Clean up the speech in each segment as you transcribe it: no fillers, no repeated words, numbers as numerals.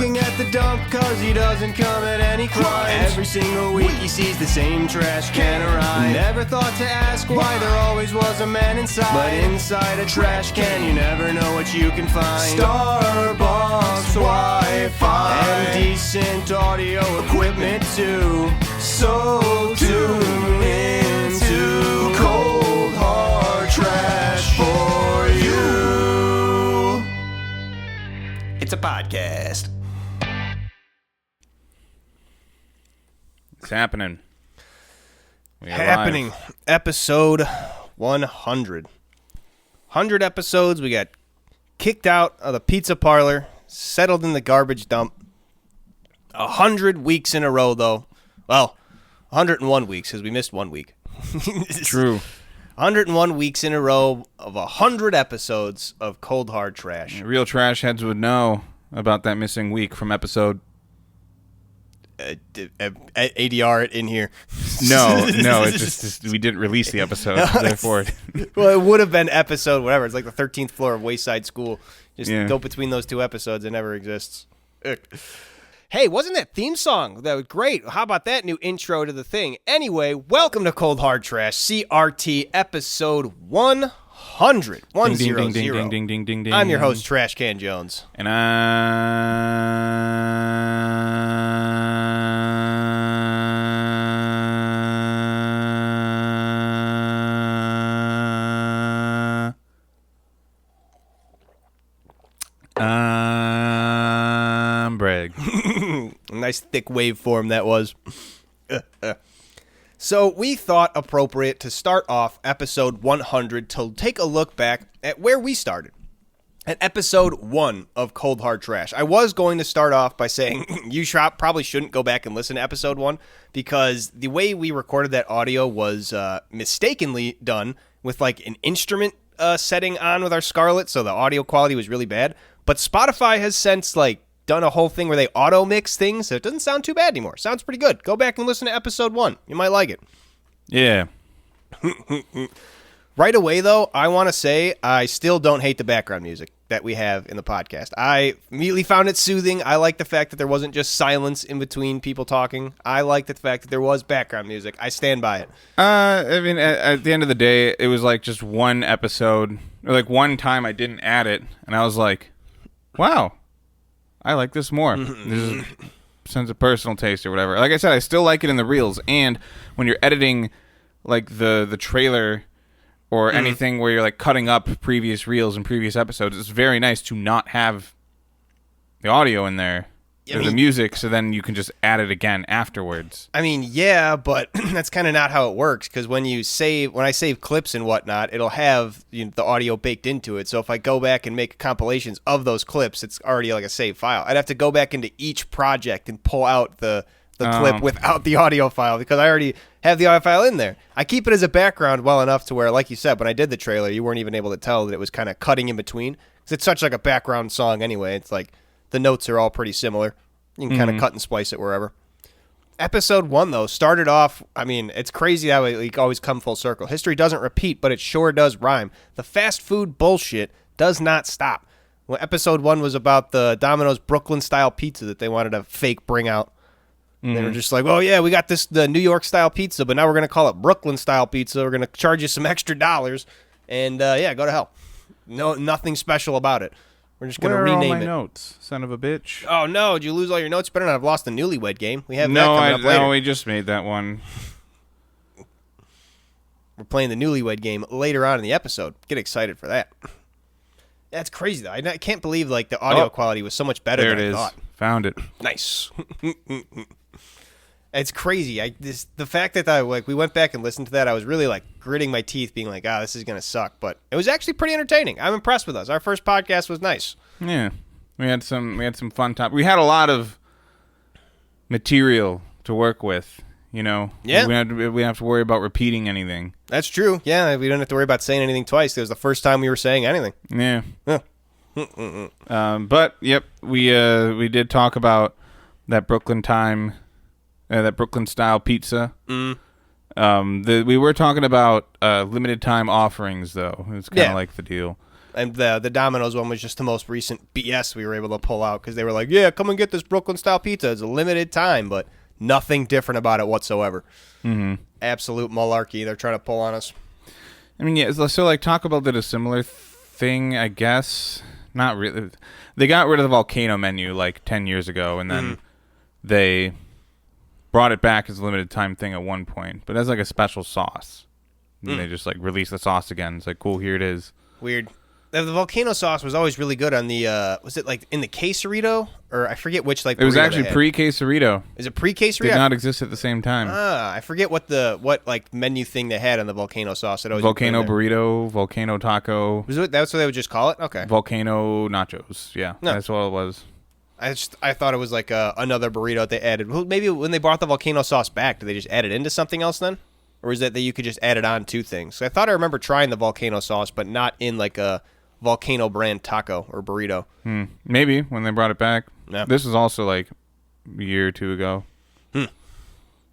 Working at the dump cause he doesn't commit any crimes. Every single week he sees the same trash can arrive. Never thought to ask why there always was a man inside. But inside a trash can you never know what you can find. Starbucks Wi-Fi and decent audio equipment too. So tune into Cold Hard Trash for you. It's a podcast. It's happening. Happening. Live. Episode 100. 100 episodes. We got kicked out of the pizza parlor, settled in the garbage dump. 100 weeks in a row, though. Well, 101 weeks because we missed 1 week. True. 101 weeks in a row of 100 episodes of Cold Hard Trash. Real trash heads would know about that missing week from episode. ADR it in here. No, it's just we didn't release the episode, therefore. Well, it would have been episode whatever. It's like the 13th floor of Wayside School. Just go between those two episodes. It never exists. Hey, wasn't that theme song? That was great. How about that new intro to the thing? Anyway, welcome to Cold Hard Trash, CRT episode 100. 100. Ding, ding, ding, ding. I'm your host, Trashcan Jones. And I'm Bragg. Nice thick waveform that was. So we thought appropriate to start off episode 100 to take a look back at where we started. At episode 1 of Cold Hard Trash. I was going to start off by saying you probably shouldn't go back and listen to episode 1 because the way we recorded that audio was mistakenly done with like an instrument setting on with our Scarlett, so the audio quality was really bad. But Spotify has since done a whole thing where they auto mix things, so it doesn't sound too bad anymore. Sounds pretty good. Go back and listen to episode 1. You might like it. Yeah. Right away, though, I want to say I still don't hate the background music that we have in the podcast. I immediately found it soothing. I like the fact that there wasn't just silence in between people talking. I like the fact that there was background music. I stand by it. I mean, at the end of the day, it was like just one episode, or like one time I didn't add it, and I was like, wow, I like this more. This is a sense of personal taste or whatever. Like I said, I still like it in the reels, and when you're editing like the trailer or anything where you're like cutting up previous reels and previous episodes, it's very nice to not have the audio in there or the music, so then you can just add it again afterwards. I mean, yeah, but that's kind of not how it works, because when I save clips and whatnot, it'll have the audio baked into it. So if I go back and make compilations of those clips, it's already like a saved file. I'd have to go back into each project and pull out the clip without the audio file, because I already have the audio file in there. I keep it as a background well enough to where, like you said, when I did the trailer, you weren't even able to tell that it was kind of cutting in between, because it's such like a background song anyway. It's like the notes are all pretty similar. You can kind of cut and splice it wherever. Episode 1, though, started off, I mean, it's crazy how it always come full circle. History doesn't repeat, but it sure does rhyme. The fast food bullshit does not stop. Well, episode 1 was about the Domino's Brooklyn-style pizza that they wanted to fake bring out. They were just like, oh, yeah, we got the New York-style pizza, but now we're going to call it Brooklyn-style pizza. We're going to charge you some extra dollars. And, yeah, go to hell. No, nothing special about it. We're just going to rename it. Where are all my notes, son of a bitch? Oh, no. Did you lose all your notes? Better not have lost the Newlywed Game. We have that coming up later. No, we just made that one. We're playing the Newlywed Game later on in the episode. Get excited for that. That's crazy, though. I can't believe the audio quality was so much better than I thought. Found it. Nice. It's crazy. The fact that we went back and listened to that, I was really gritting my teeth, being like, this is gonna suck. But it was actually pretty entertaining. I'm impressed with us. Our first podcast was nice. Yeah, we had some fun topics. We had a lot of material to work with. Yeah. We didn't have to worry about repeating anything. That's true. Yeah, we didn't have to worry about saying anything twice. It was the first time we were saying anything. Yeah. But yep, we did talk about that Brooklyn style pizza. We were talking about limited time offerings, though. It's kind of like the deal. And the Domino's one was just the most recent BS we were able to pull out because they were like, yeah, come and get this Brooklyn-style pizza. It's a limited time, but nothing different about it whatsoever. Mm-hmm. Absolute malarkey they're trying to pull on us. I mean, yeah, so like Taco Bell did a similar thing, I guess. Not really. They got rid of the volcano menu like 10 years ago, and then they brought it back as a limited time thing at one point, but as like a special sauce. And they just like released the sauce again. It's like, cool, here it is. Weird. The volcano sauce was always really good on the, was it like in the quesarito? Or I forget which like it was actually pre-quesarito. Is it pre-quesarito? Did not exist at the same time. I forget what like menu thing they had on the volcano sauce. It always volcano burrito, volcano taco. That's what they would just call it? Okay. Volcano nachos. Yeah, that's what it was. I thought it was like another burrito that they added. Well, maybe when they brought the volcano sauce back, did they just add it into something else then? Or is that you could just add it on to things? I thought I remember trying the volcano sauce, but not in like a volcano brand taco or burrito. Maybe when they brought it back. Yeah. This was also like a year or two ago.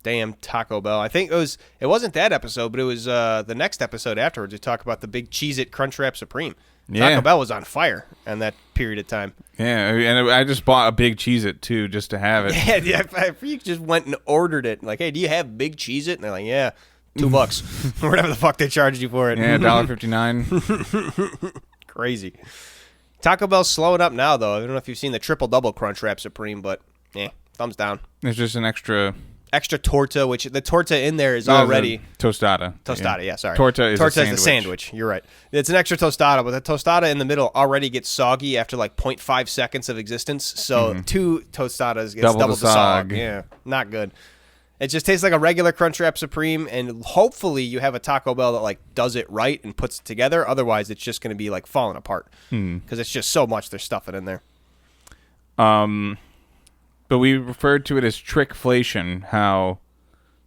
Damn Taco Bell. I think it wasn't that episode, but it was the next episode afterwards. We talk about the big Cheez-It Crunchwrap Supreme. Yeah. Taco Bell was on fire in that period of time. Yeah, and I just bought a big Cheez-It too, just to have it. Yeah, you just went and ordered it. Like, hey, do you have big Cheez-It? And they're like, yeah, $2 or whatever the fuck they charged you for it. Yeah, $1.59. Crazy. Taco Bell's slowing up now, though. I don't know if you've seen the triple-double Crunchwrap Supreme, but thumbs down. It's just an extra torta, which the torta in there is already tostada. Yeah, sorry. Torta is the sandwich. You're right. It's an extra tostada, but the tostada in the middle already gets soggy after like 0.5 seconds of existence. So 2 tostadas gets double the sog. Yeah, not good. It just tastes like a regular Crunchwrap Supreme, and hopefully you have a Taco Bell that like does it right and puts it together. Otherwise, it's just going to be like falling apart because it's just so much they're stuffing in there. But we referred to it as trickflation, how,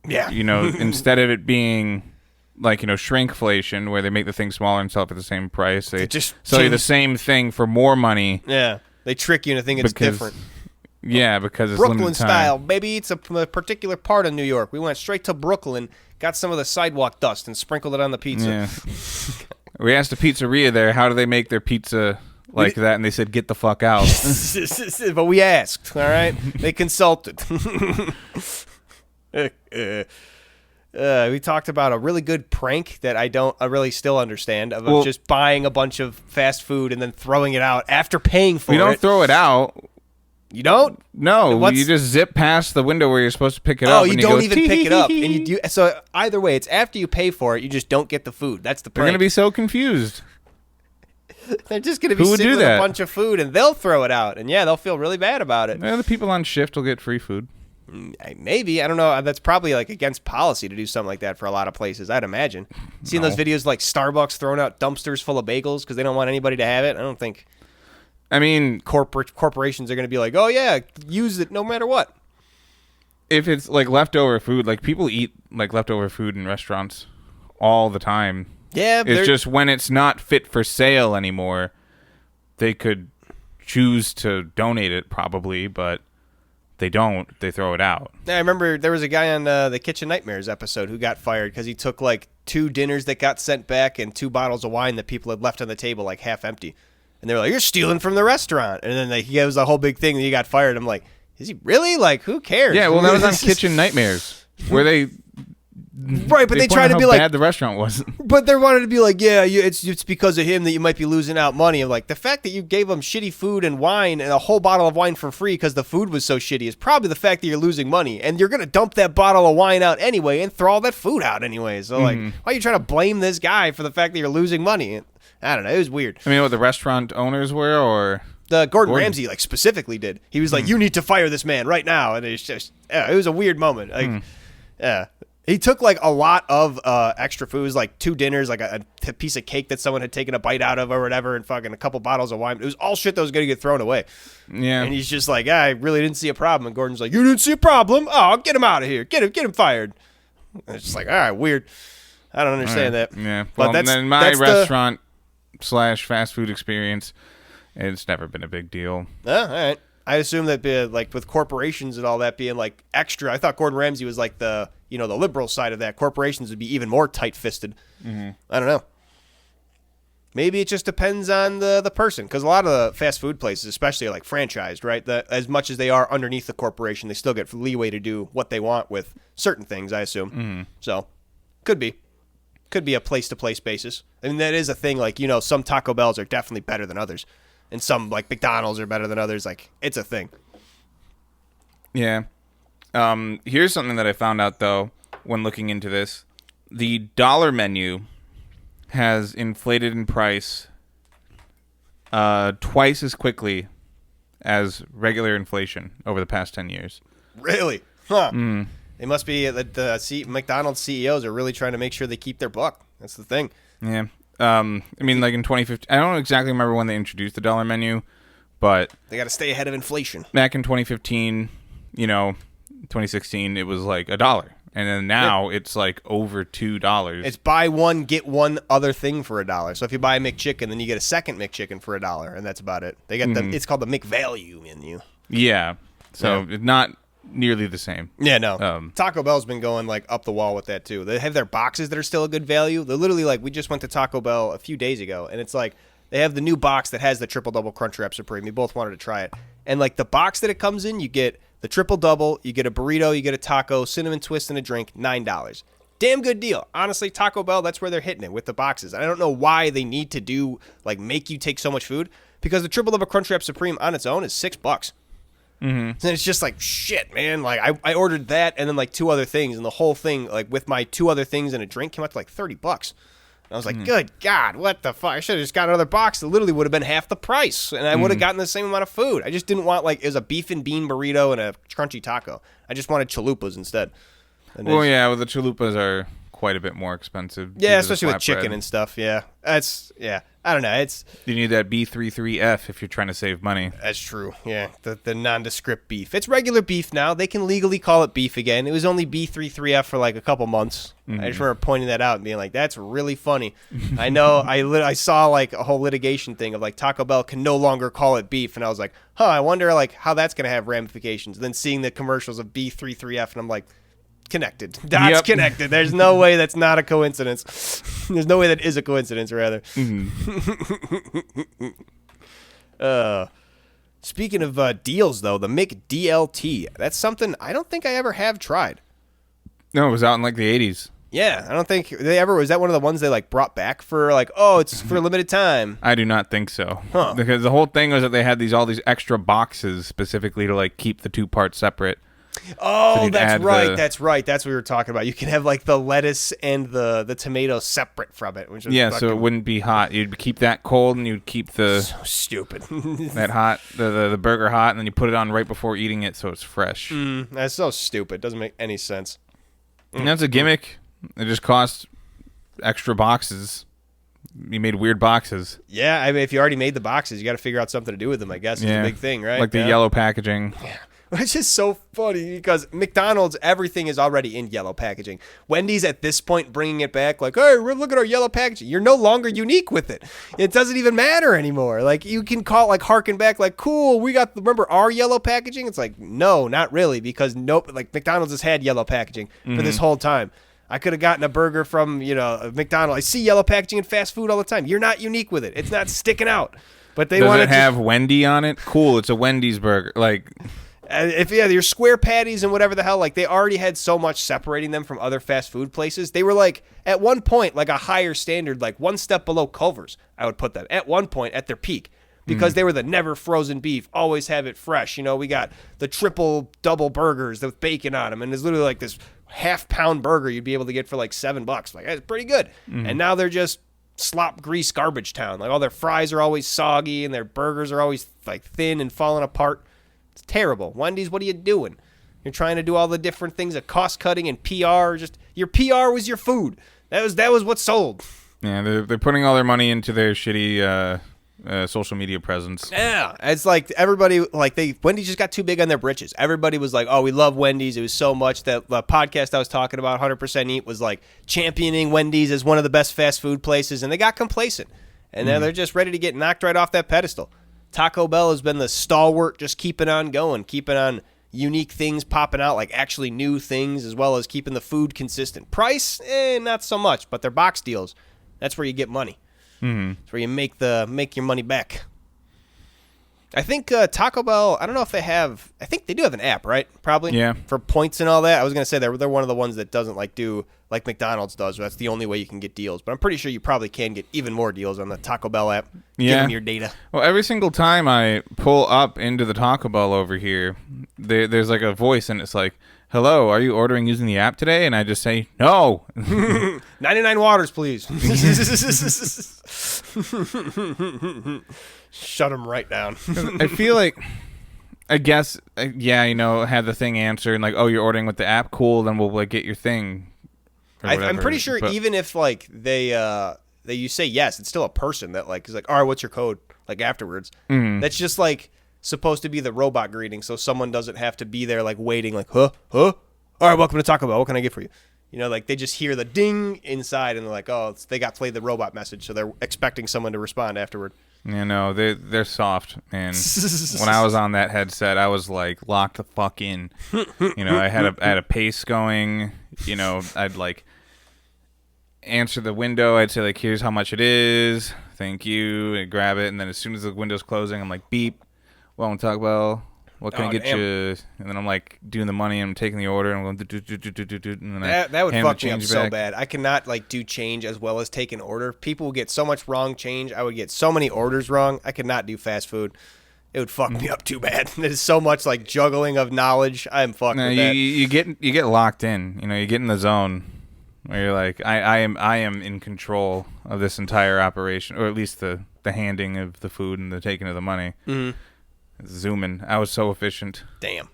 instead of it being like, shrinkflation, where they make the thing smaller and sell it for the same price, they just sell you the same thing for more money. Yeah, they trick you into thinking it's different. Yeah, because it's Brooklyn style. Maybe it's a particular part of New York. We went straight to Brooklyn, got some of the sidewalk dust, and sprinkled it on the pizza. Yeah. We asked the pizzeria there, how do they make their pizza like that, and they said, get the fuck out. But we asked, all right? They consulted. We talked about a really good prank that I really still understand of just buying a bunch of fast food and then throwing it out after paying for it. We don't throw it out. You don't? No, you just zip past the window where you're supposed to pick it up. Oh, you don't even pick it up. And you do. So either way, it's after you pay for it, you just don't get the food. That's the prank. They're going to be so confused. They're just going to be sitting with a bunch of food, and they'll throw it out. And yeah, they'll feel really bad about it. The people on shift will get free food. Maybe. I don't know. That's probably like against policy to do something like that for a lot of places, I'd imagine. Seen those videos like Starbucks throwing out dumpsters full of bagels because they don't want anybody to have it? I don't think... I mean, corporations are going to be like, oh, yeah, use it no matter what. If it's like leftover food, like people eat like leftover food in restaurants all the time. Yeah. It's just when it's not fit for sale anymore, they could choose to donate it probably, but they don't. They throw it out. I remember there was a guy on the Kitchen Nightmares episode who got fired because he took like 2 dinners that got sent back and 2 bottles of wine that people had left on the table like half empty. And they were like, you're stealing from the restaurant. And then he gives a whole big thing that he got fired. I'm like, is he really? Like, who cares? Yeah, well, that was on Kitchen Nightmares, where they... Right, but they tried to be like... how bad the restaurant was. But they wanted to be like, yeah, it's because of him that you might be losing out money. I'm like, the fact that you gave him shitty food and wine and a whole bottle of wine for free because the food was so shitty is probably the fact that you're losing money. And you're going to dump that bottle of wine out anyway and throw all that food out anyway. So, like, why are you trying to blame this guy for the fact that you're losing money? I don't know. It was weird. I mean, what the restaurant owners were, or the Gordon Ramsay like specifically did. He was like, "You need to fire this man right now," and it's just, it was a weird moment. Like, he took like a lot of extra foods, like 2 dinners, like a piece of cake that someone had taken a bite out of or whatever, and fucking a couple bottles of wine. It was all shit that was gonna get thrown away. Yeah, and he's just like, I really didn't see a problem. And Gordon's like, "You didn't see a problem? Oh, get him out of here. Get him fired." And it's just like, all right, weird. I don't understand that. Yeah, well, but then my restaurant / fast food experience, it's never been a big deal. All right. I assume that like with corporations and all that being like extra. I thought Gordon Ramsay was like the the liberal side of that. Corporations would be even more tight-fisted. I don't know. Maybe it just depends on the person, because a lot of the fast food places, especially like franchised, right? As much as they are underneath the corporation, they still get leeway to do what they want with certain things, I assume. Mm-hmm. So, could be a place-to-place basis. I mean, that is a thing. Like, some Taco Bells are definitely better than others, and some like McDonald's are better than others. Like, it's a thing. Yeah. Here's something that I found out though when looking into this: the dollar menu has inflated in price twice as quickly as regular inflation over the past 10 years. Really? Huh. It must be that the McDonald's CEOs are really trying to make sure they keep their buck. That's the thing. Yeah. I mean, like in 2015, I don't exactly remember when they introduced the dollar menu, but they got to stay ahead of inflation. Back in 2015, 2016, it was like $1. And then now it's like over $2. It's buy one, get one other thing for $1. So if you buy a McChicken, then you get a second McChicken for $1, and that's about it. They got it's called the McValue menu. Yeah. So it's not nearly the same. Yeah, no. Taco Bell's been going like up the wall with that too. They have their boxes that are still a good value. They're literally like, we just went to Taco Bell a few days ago, and it's like they have the new box that has the triple double Crunchwrap Supreme. We both wanted to try it. And like the box that it comes in, you get the triple double, you get a burrito, you get a taco, cinnamon twist, and a drink, $9. Damn good deal. Honestly, Taco Bell, that's where they're hitting it with the boxes. And I don't know why they need to make you take so much food, because the triple double Crunchwrap Supreme on its own is $6. Mm-hmm. And it's just like, shit, man. Like I ordered that and then like 2 other things, and the whole thing, like with my 2 other things and a drink, came out to like $30. I was like, good God, what the fuck? I should have just got another box that literally would have been half the price, and I would have gotten the same amount of food. I just didn't want, it was a beef and bean burrito and a crunchy taco. I just wanted chalupas instead. The chalupas are quite a bit more expensive. Yeah, especially with chicken and stuff, yeah. I don't know. You need that B33F if you're trying to save money. That's true, yeah. The nondescript beef. It's regular beef now. They can legally call it beef again. It was only B33F for like a couple months. I just remember pointing that out and being like, that's really funny. I know, I saw like a whole litigation thing of like Taco Bell can no longer call it beef, and I was like, I wonder like how that's going to have ramifications. And then seeing the commercials of B33F, and I'm like, connected. That's connected. There's no way that's not a coincidence. There's no way that is a coincidence, rather. Speaking of deals, though, the McDLT. That's something I don't think I ever have tried. No, it was out in like the 80s. Yeah, I don't think they ever. Was that one of the ones they like brought back for like, it's for a limited time? I do not think so. Because the whole thing was that they had all these extra boxes specifically to like keep the 2 parts separate. Oh, that's right. That's right. That's what we were talking about. You can have like the lettuce and the tomato separate from it. Which is so it wouldn't be hot. You'd keep that cold, and you'd keep the so stupid that hot the burger hot, and then you put it on right before eating it, so it's fresh. That's so stupid. Doesn't make any sense. And that's a gimmick. It just cost extra boxes. You made weird boxes. Yeah, I mean, if you already made the boxes, you got to figure out something to do with them. I guess it's a big thing, right? Like the yellow packaging. Yeah. Which is so funny because McDonald's, everything is already in yellow packaging. Wendy's at this point bringing it back like, hey, look at our yellow packaging. You're no longer unique with it. It doesn't even matter anymore. Like, you can call it, like, harken back, like, cool, remember our yellow packaging? It's like, no, not really, because McDonald's has had yellow packaging for this whole time. I could have gotten a burger from, McDonald's. I see yellow packaging in fast food all the time. You're not unique with it. It's not sticking out. But they want to have Wendy on it? Cool, it's a Wendy's burger. Like... If your square patties and whatever the hell, like they already had so much separating them from other fast food places. They were like at one point like a higher standard, like one step below Culver's. I would put them at one point at their peak because they were the never frozen beef, always have it fresh. We got the triple double burgers with bacon on them, and it's literally like this half-pound burger you'd be able to get for like $7. Like, that's pretty good. And now they're just slop grease garbage town. Like all their fries are always soggy and their burgers are always like thin and falling apart. It's terrible. Wendy's, what are you doing? You're trying to do all the different things of cost cutting and PR. Just your PR was your food. That was what sold. Yeah, they're putting all their money into their shitty social media presence. Yeah, it's like everybody Wendy's just got too big on their britches. Everybody was like, "Oh, we love Wendy's." It was so much that the podcast I was talking about, 100% Eat, was like championing Wendy's as one of the best fast food places, and they got complacent, and now they're just ready to get knocked right off that pedestal. Taco Bell has been the stalwart, just keeping on going, keeping on unique things popping out, like actually new things, as well as keeping the food consistent. Price, not so much, but their box deals, that's where you get money. Mm-hmm. It's where you make your money back. I think Taco Bell, I don't know if they have, I think they do have an app, right? Probably. Yeah. For points and all that. I was going to say they're one of the ones that doesn't like do like McDonald's does. That's the only way you can get deals. But I'm pretty sure you probably can get even more deals on the Taco Bell app. Yeah. Give them your data. Well, every single time I pull up into the Taco Bell over here, there's like a voice and it's like, hello, are you ordering using the app today? And I just say, no. 99 waters, please. Shut them right down. I feel like, I guess, yeah, have the thing answer and like, oh, you're ordering with the app? Cool, then we'll like get your thing. I'm pretty sure even if like you say yes, it's still a person that like is like, all right, what's your code? Like afterwards. That's just like supposed to be the robot greeting, so someone doesn't have to be there like waiting like, huh? All right, welcome to Taco Bell. What can I get for you? Like they just hear the ding inside and they're like, oh, they got played the robot message, so they're expecting someone to respond afterward. They're soft, man. When I was on that headset, I was like locked the fuck in. I had a pace going. I'd like answer the window. I'd say like, here's how much it is. Thank you. And grab it, and then as soon as the window's closing, I'm like, beep. Welcome to Taco Bell. What can I get you? And then I'm like doing the money. I'm taking the order. And I'm going and then that would fuck me up so bad. I cannot like do change as well as take an order. People will get so much wrong change. I would get so many orders wrong. I could not do fast food. It would fuck me up too bad. There's so much like juggling of knowledge. I'm fucked with that. You get locked in. You get in the zone where you're like, I am in control of this entire operation, or at least the handing of the food and the taking of the money. Mm-hmm. Zooming. I was so efficient. Damn.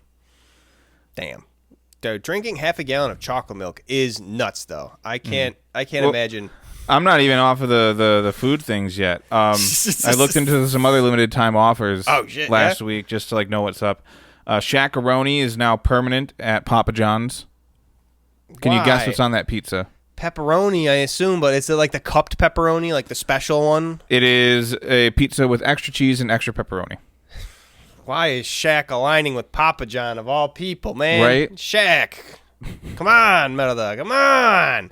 Dude, drinking half a gallon of chocolate milk is nuts, though. I can't imagine. I'm not even off of the food things yet. I looked into some other limited time offers last week just to like know what's up. Shaq-a-roni is now permanent at Papa John's. Can you guess what's on that pizza? Pepperoni, I assume, but is it like the cupped pepperoni, like the special one? It is a pizza with extra cheese and extra pepperoni. Why is Shaq aligning with Papa John of all people, man? Right? Shaq. Come on, Metal. Come on.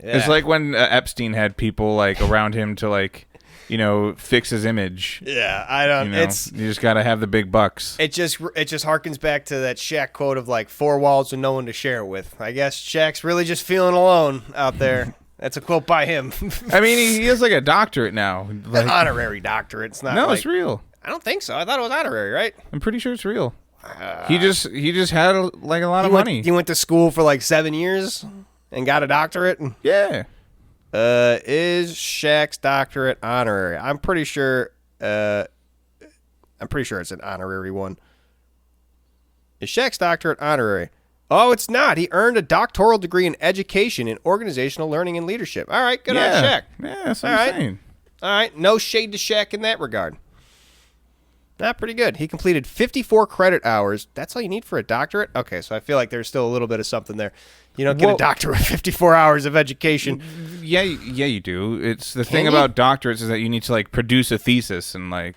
Yeah. It's like when Epstein had people like around him to like, fix his image. Yeah, I don't. You just got to have the big bucks. It just harkens back to that Shaq quote of like 4 walls and no one to share it with. I guess Shaq's really just feeling alone out there. That's a quote by him. I mean, he has like a doctorate now. Like, an honorary doctorate. It's not. No, like, it's real. I don't think so. I thought it was honorary, right? I'm pretty sure it's real. He just had like a lot of money. He went to school for like 7 years and got a doctorate. Yeah. Is Shaq's doctorate honorary? I'm pretty sure. It's an honorary one. Is Shaq's doctorate honorary? Oh, it's not. He earned a doctoral degree in education in organizational learning and leadership. All right, good on Shaq. Yeah, that's what I'm saying. All right, no shade to Shaq in that regard. Not pretty good. He completed 54 credit hours. That's all you need for a doctorate? Okay, so I feel like there's still a little bit of something there. You don't get a doctorate with 54 hours of education. Yeah, you do. It's the thing about doctorates is that you need to like produce a thesis and like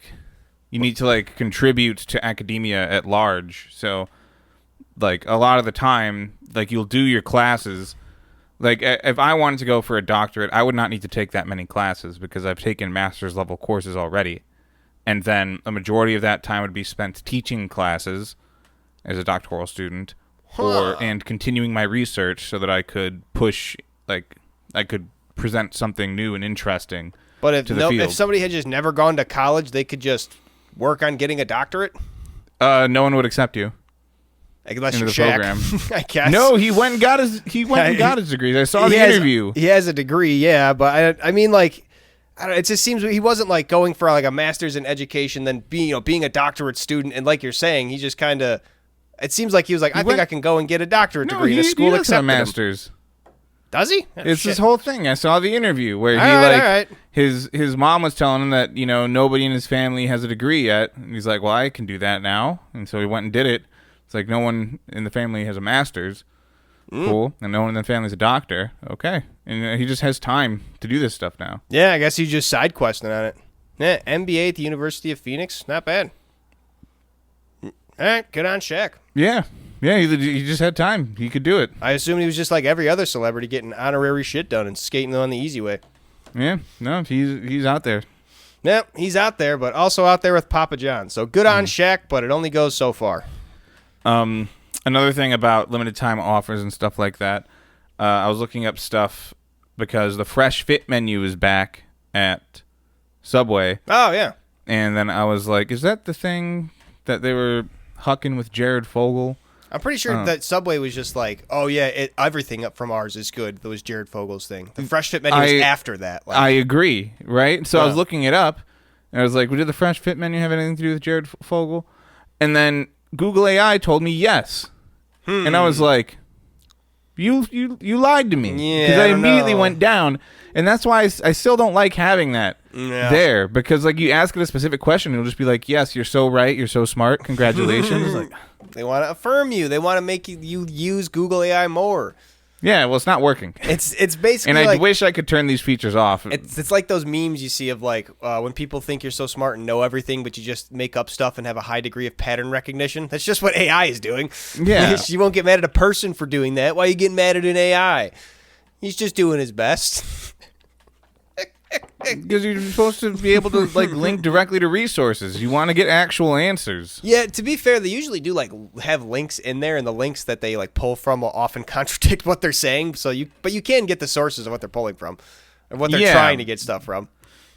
you need to like contribute to academia at large. So like a lot of the time, like you'll do your classes. Like if I wanted to go for a doctorate, I would not need to take that many classes because I've taken master's level courses already. And then a majority of that time would be spent teaching classes as a doctoral student and continuing my research so that I could push, like, I could present something new and interesting to the field. If somebody had just never gone to college, they could just work on getting a doctorate? No one would accept you. Unless into you're the Shaq, program. I guess. No, he went and got his degree. I saw the interview. He has a degree, yeah, but I mean, like, I don't know, it just seems he wasn't like going for like a master's in education, then being a doctorate student, and like you're saying, he just kind of. It seems like he was like, I think I can go and get a doctorate degree in a school accepted a master's. Does he? It's this whole thing. I saw the interview where his mom was telling him that nobody in his family has a degree yet, and he's like, well, I can do that now, and so he went and did it. It's like no one in the family has a master's. Cool. And no one in the family's a doctor. Okay. And he just has time to do this stuff now. Yeah, I guess he's just side questing on it. Yeah, MBA at the University of Phoenix. Not bad. All right, good on Shaq. Yeah. Yeah, he just had time. He could do it. I assumed he was just like every other celebrity getting honorary shit done and skating on the easy way. Yeah, no, he's out there. Yep, he's out there, but also out there with Papa John. So good on Shaq, but it only goes so far. Another thing about limited time offers and stuff like that, I was looking up stuff because the Fresh Fit menu is back at Subway. Oh, yeah. And then I was like, is that the thing that they were hucking with Jared Fogle? I'm pretty sure that Subway was just like, oh, yeah, everything up from ours is good. That was Jared Fogel's thing. The Fresh Fit menu was after that. I agree, right? So I was looking it up, and I was like, well, did the Fresh Fit menu have anything to do with Jared Fogle? And then Google AI told me yes. And I was like, you lied to me. Because I immediately went down. And that's why I still don't like having that there. Because like you ask it a specific question, it'll just be like, yes, you're so right. You're so smart. Congratulations. Like, they want to affirm you. They want to make you use Google AI more. Yeah, well, it's not working. It's basically, and I wish I could turn these features off. It's like those memes you see of like when people think you're so smart and know everything, but you just make up stuff and have a high degree of pattern recognition. That's just what AI is doing. Yeah, you won't get mad at a person for doing that. Why are you getting mad at an AI? He's just doing his best. Because you're supposed to be able to like link directly to resources. You want to get actual answers. Yeah, to be fair, they usually do like have links in there, and the links that they like pull from will often contradict what they're saying. But you can get the sources of what they're pulling from, and what they're trying to get stuff from.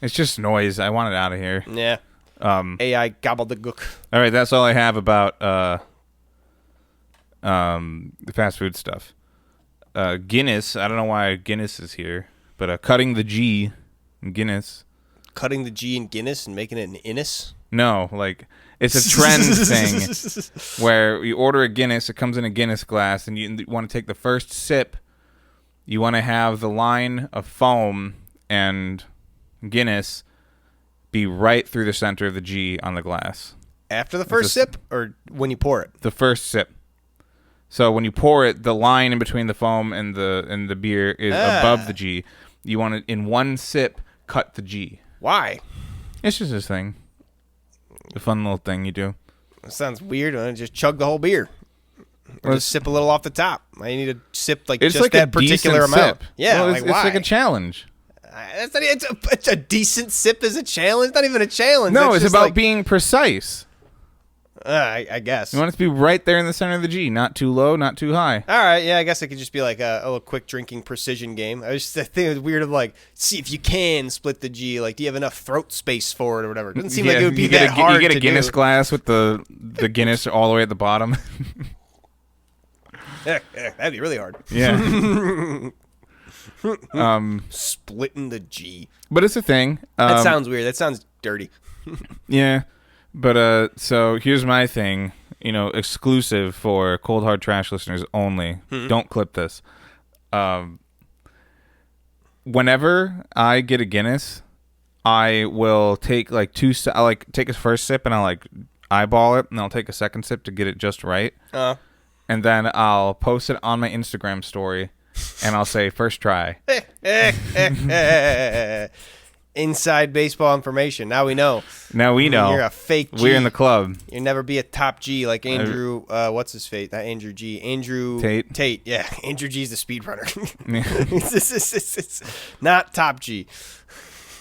It's just noise. I want it out of here. Yeah. AI gobbledygook. All right, that's all I have about the fast food stuff. Guinness. I don't know why Guinness is here, but cutting the G. Guinness. Cutting the G in Guinness and making it an Innis? No, like it's a trend thing where you order a Guinness, it comes in a Guinness glass, and you want to take the first sip. You want to have the line of foam and Guinness be right through the center of the G on the glass. After the first sip or when you pour it? The first sip. So when you pour it, the line in between the foam and the beer is above the G. You want it in one sip. Cut the G. Why? It's just this thing. A fun little thing you do. That sounds weird. I just chug the whole beer. Or just sip a little off the top. I need to sip like just like that particular amount. Sip. Yeah, well, it's like a challenge. It's a decent sip is a challenge. Not even a challenge. No, it's about being precise. I guess. You want it to be right there in the center of the G. Not too low, not too high. All right, yeah, I guess it could just be like a little quick drinking precision game. I think it was weird of like, see if you can split the G. Like, do you have enough throat space for it or whatever? It doesn't seem like it would be that hard to do. You get a Guinness glass with the Guinness all the way at the bottom. That'd be really hard. Yeah. Splitting the G. But it's a thing. That sounds weird. That sounds dirty. Yeah. But so here's my thing, exclusive for Cold Hard Trash listeners only. Don't clip this. Whenever I get a Guinness, I will take like I'll like take a first sip and I'll like eyeball it, and I'll take a second sip to get it just right. And then I'll post it on my Instagram story, and I'll say first try. Inside baseball information. Now we know. You're a fake G. We're in the club. You'll never be a top G like Andrew. What's his fate? Not Andrew G. Andrew Tate. Yeah, Andrew G's the speedrunner. It's not top G.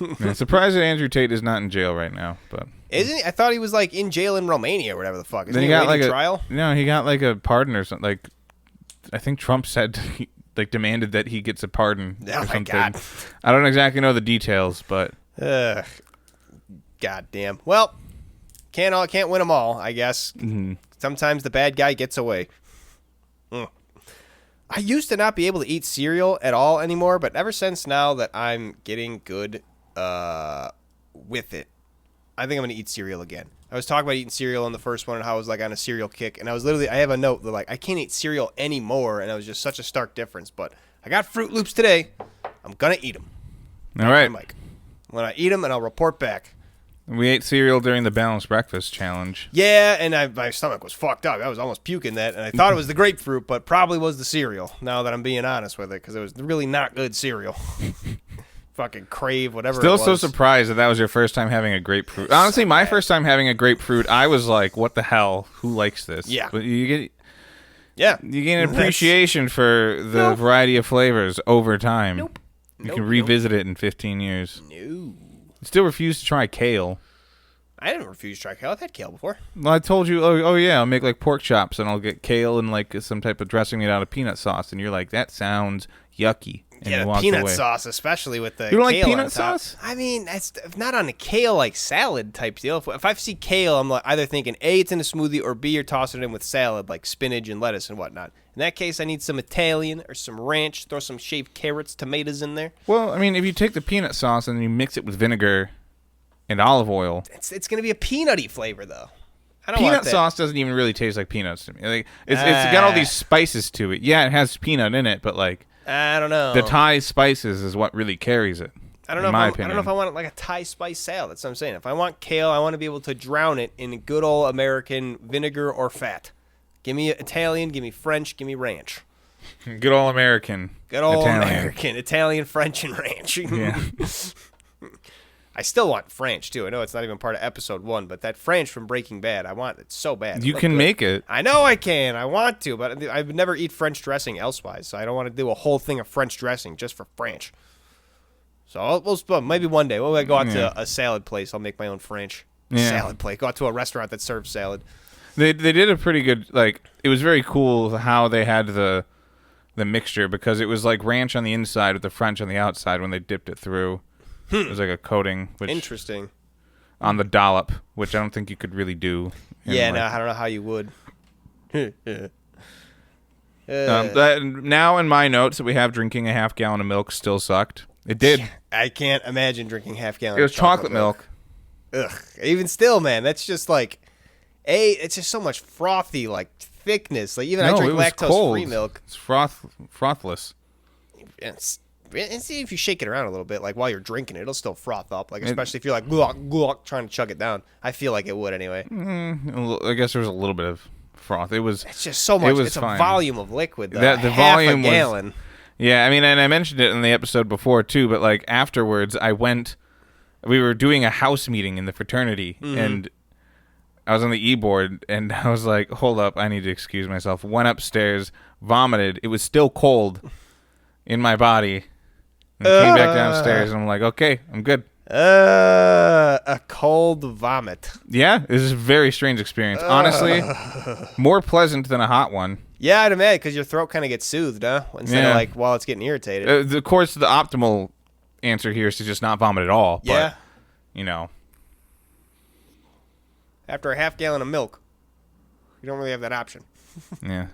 I'm surprised that Andrew Tate is not in jail right now, but isn't he? I thought he was like in jail in Romania or whatever the fuck. Isn't he got like a trial? No, he got like a pardon or something. Like I think Trump said. Demanded that he gets a pardon. Oh my God! I don't exactly know the details, but God damn. Well, can't win them all, I guess. Mm-hmm. Sometimes the bad guy gets away. I used to not be able to eat cereal at all anymore, but ever since now that I'm getting good with it, I think I'm gonna eat cereal again. I was talking about eating cereal in the first one and how I was like on a cereal kick, and I have a note that like I can't eat cereal anymore, and it was just such a stark difference. But I got Fruit Loops today. I'm gonna eat them. All right, Mike. When I eat them, and I'll report back. We ate cereal during the balanced breakfast challenge. Yeah, and my stomach was fucked up. I was almost puking that, and I thought it was the grapefruit, but probably was the cereal. Now that I'm being honest with it, because it was really not good cereal. Fucking crave whatever. Still so surprised that was your first time having a grapefruit. Honestly, my first time having a grapefruit, I was like, "What the hell? Who likes this?" Yeah, but you gain an appreciation for the variety of flavors over time. You can revisit it in 15 years. No. Still refuse to try kale. I didn't refuse to try kale. I've had kale before. Well, I told you, oh yeah, I'll make like pork chops and I'll get kale and like some type of dressing made out of peanut sauce. And you're like, that sounds yucky. And yeah, you the walked peanut away. sauce, especially with the You don't kale like peanut on top. sauce? I mean, that's not on a kale like salad type deal. If I see kale, I'm like either thinking A, it's in a smoothie, or B, you're tossing it in with salad like spinach and lettuce and whatnot. In that case, I need some Italian or some ranch. Throw some shaved carrots, tomatoes in there. Well, I mean, if you take the peanut sauce and you mix it with vinegar and olive oil. It's going to be a peanutty flavor, though. I don't want Peanut that. sauce doesn't even really taste like peanuts to me. Like, it's got all these spices to it. Yeah, it has peanut in it, but like I don't know. the Thai spices is what really carries it. I don't know. I I don't know if I want like a Thai spice salad. That's what I'm saying. If I want kale, I want to be able to drown it in good old American vinegar or fat. Give me Italian, give me French, give me ranch. Good old American. Good old Italian. American, Italian, French, and ranch. Yeah. I still want French too. I know it's not even part of episode 1, but that French from Breaking Bad, I want it so bad. You can make it. I know I can. I want to, but I would never eat French dressing elsewise, so I don't want to do a whole thing of French dressing just for French. So we'll maybe one day when I go out to a salad place, I'll make my own French salad plate. Go out to a restaurant that serves salad. They did a pretty good, like, it was very cool how they had the mixture, because it was like ranch on the inside with the French on the outside when they dipped it through. It was like a coating. Interesting. On the dollop, which I don't think you could really do. Yeah, no, I don't know how you would. Now in my notes that we have drinking a half gallon of milk still sucked. It did. I can't imagine drinking half gallon. It was chocolate milk. Ugh. Even still, man, that's just like, it's just so much frothy, like thickness. Like even I drink lactose-free milk. It's frothless. And see if you shake it around a little bit, like while you're drinking it, it'll still froth up. Like especially if you're like glug, glug, trying to chug it down. I feel like it would anyway. I guess there was a little bit of froth. It's just so much. It's fine. A volume of liquid. Though. The volume half a gallon. Yeah, I mean, and I mentioned it in the episode before too. But like afterwards, we were doing a house meeting in the fraternity, and I was on the e-board, and I was like, hold up, I need to excuse myself. Went upstairs, vomited. It was still cold in my body. And came back downstairs, and I'm like, okay, I'm good. A cold vomit. Yeah, it was a very strange experience. Honestly, more pleasant than a hot one. Yeah, I'd imagine, because your throat kind of gets soothed, huh? Instead of like while it's getting irritated. Of course, the optimal answer here is to just not vomit at all. But, yeah. You know. After a half gallon of milk, you don't really have that option. Yeah.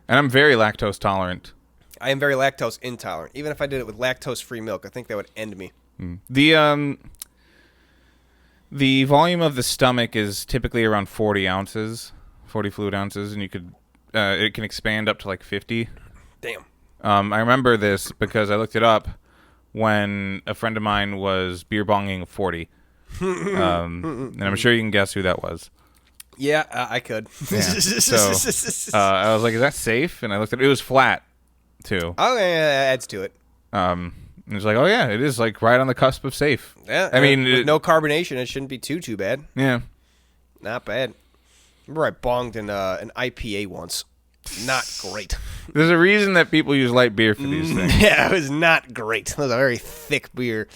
And I'm very lactose tolerant. I am very lactose intolerant. Even if I did it with lactose-free milk, I think that would end me. The volume of the stomach is typically around 40 fluid ounces, and you could it can expand up to like 50. Damn. I remember this because I looked it up when a friend of mine was beer bonging 40. And I'm sure you can guess who that was. Yeah, I could. Yeah. So I was like, is that safe? And I looked at it. It was flat, too. Oh, yeah, that adds to it. And it's like, oh, yeah, it is like right on the cusp of safe. Yeah, I mean, with no carbonation, it shouldn't be too bad. Yeah. Not bad. Remember I bonged an IPA once. Not great. There's a reason that people use light beer for these things. Yeah, it was not great. It was a very thick beer.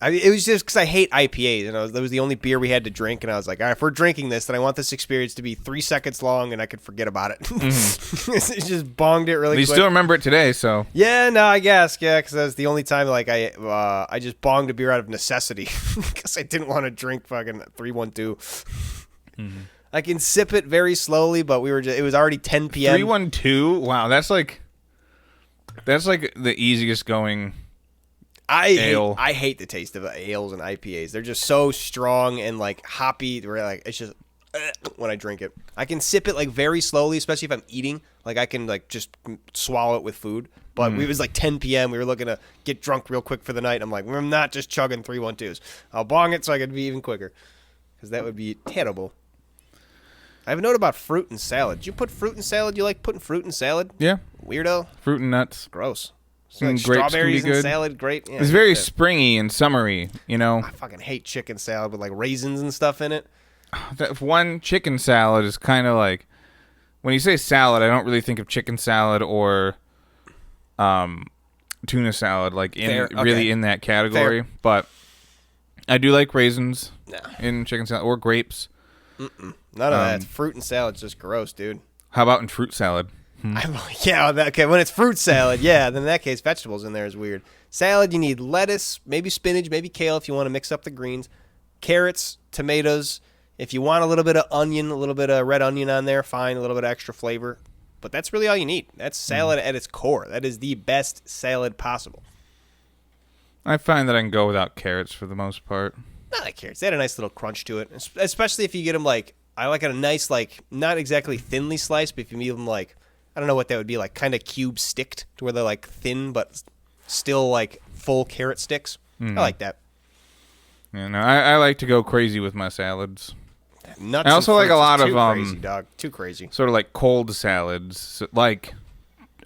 It was just because I hate IPAs, and that was the only beer we had to drink, and I was like, all right, if we're drinking this, then I want this experience to be 3 seconds long, and I could forget about it. It just bonged it really quick. You still remember it today, so. Yeah, no, I guess, yeah, because that was the only time, like, I just bonged a beer out of necessity, because I didn't want to drink fucking 312. I can sip it very slowly, but it was already 10 p.m. 312? Wow, that's like the easiest going ale. I hate the taste of ales and IPAs. They're just so strong and like hoppy. Where like it's just when I drink it, I can sip it like very slowly, especially if I'm eating. Like I can like just swallow it with food. But it was like 10 p.m. We were looking to get drunk real quick for the night. I'm like, I'm not just chugging 312s. I'll bong it so I can be even quicker, because that would be terrible. I have a note about fruit and salad. Did you put fruit in salad? You like putting fruit in salad? Yeah. Weirdo. Fruit and nuts. Gross. So like Grapes can be strawberries good. and salad, great. Yeah, it's very springy and summery, you know. I fucking hate chicken salad with like raisins and stuff in it. That one chicken salad is kind of like, when you say salad, I don't really think of chicken salad or tuna salad, like Okay. in that category. Fair. But I do like raisins Nah. in chicken salad or grapes. None of that. Fruit and salad's just gross, dude. How about in fruit salad? Okay, when it's fruit salad, then in that case, vegetables in there is weird. Salad, you need lettuce, maybe spinach, maybe kale if you want to mix up the greens, carrots, tomatoes. If you want a little bit of onion, a little bit of red onion on there, fine, a little bit of extra flavor. But that's really all you need. That's salad at its core. That is the best salad possible. I find that I can go without carrots for the most part. Not like carrots. They had a nice little crunch to it, especially if you get them like, I like it a nice, like, not exactly thinly sliced, but if you meet them like, I don't know what that would be, like kind of cube sticked to where they're like thin but still like full carrot sticks. I like that. You know, I like to go crazy with my salads. Nuts. I also like a lot of crazy, dog. Too crazy. Sort of like cold salads. Like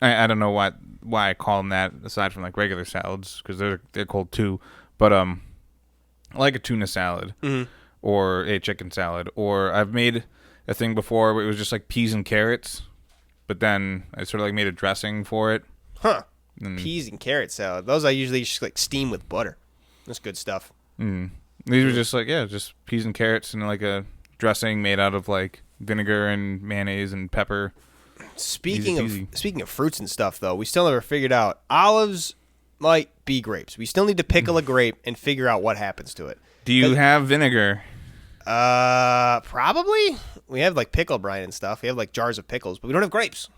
I don't know why I call them that aside from like regular salads because they're cold too. But I like a tuna salad or a chicken salad, or I've made a thing before where it was just like peas and carrots. But then I sort of like made a dressing for it. Huh. Peas and carrot salad. Those I usually just like steam with butter. That's good stuff. These were just like, just peas and carrots and like a dressing made out of like vinegar and mayonnaise and pepper. Speaking of fruits and stuff, though, we still never figured out. Olives might be grapes. We still need to pickle a grape and figure out what happens to it. Do you have vinegar? Probably. We have like pickle brine and stuff. We have like jars of pickles, but we don't have grapes.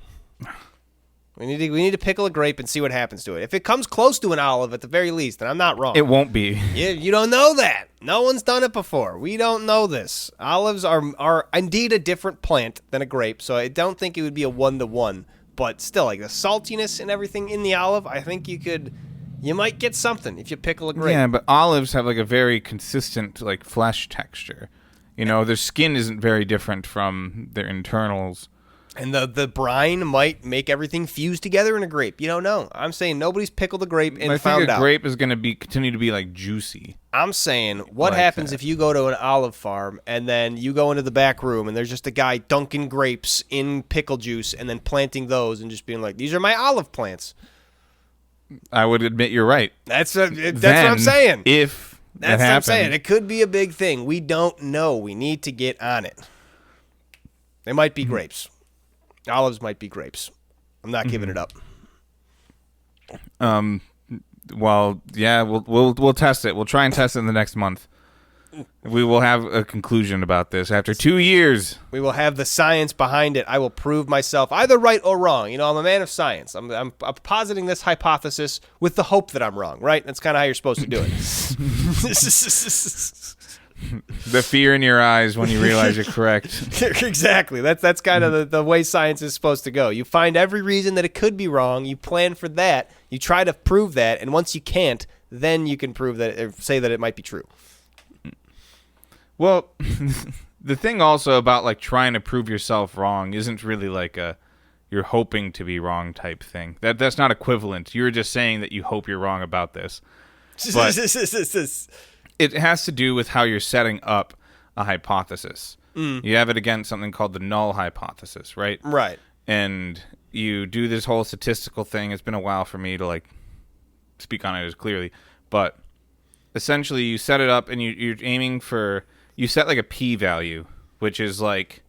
We need to pickle a grape and see what happens to it. If it comes close to an olive at the very least, then I'm not wrong. It won't be. You don't know that. No one's done it before. We don't know this. Olives are indeed a different plant than a grape, so I don't think it would be a 1-to-1. But still, like the saltiness and everything in the olive, I think you might get something if you pickle a grape. Yeah, but olives have like a very consistent like flesh texture. You know, their skin isn't very different from their internals. And the brine might make everything fuse together in a grape. You don't know. I'm saying nobody's pickled a grape and found out. I think a grape is going to continue to be like juicy. I'm saying, what happens if you go to an olive farm and then you go into the back room and there's just a guy dunking grapes in pickle juice and then planting those and just being like, these are my olive plants. I would admit you're right. That's what I'm saying. If that's what I'm saying. It could be a big thing. We don't know. We need to get on it. They might be grapes. Olives might be grapes. I'm not giving it up. Well, yeah, we'll test it. We'll try and test it in the next month. We will have a conclusion about this after 2 years. We will have the science behind it. I will prove myself either right or wrong. You know, I'm a man of science. I'm positing this hypothesis with the hope that I'm wrong, right? That's kind of how you're supposed to do it. The fear in your eyes when you realize you're correct. Exactly. That's kind of the way science is supposed to go. You find every reason that it could be wrong. You plan for that. You try to prove that. And once you can't, then you can prove that, or say that it might be true. Well, the thing also about like trying to prove yourself wrong isn't really like you're hoping to be wrong type thing. That's not equivalent. You're just saying that you hope you're wrong about this. But it has to do with how you're setting up a hypothesis. You have it against something called the null hypothesis, right? Right. And you do this whole statistical thing. It's been a while for me to like speak on it as clearly, but essentially you set it up and you're aiming for, you set like a p-value, which is like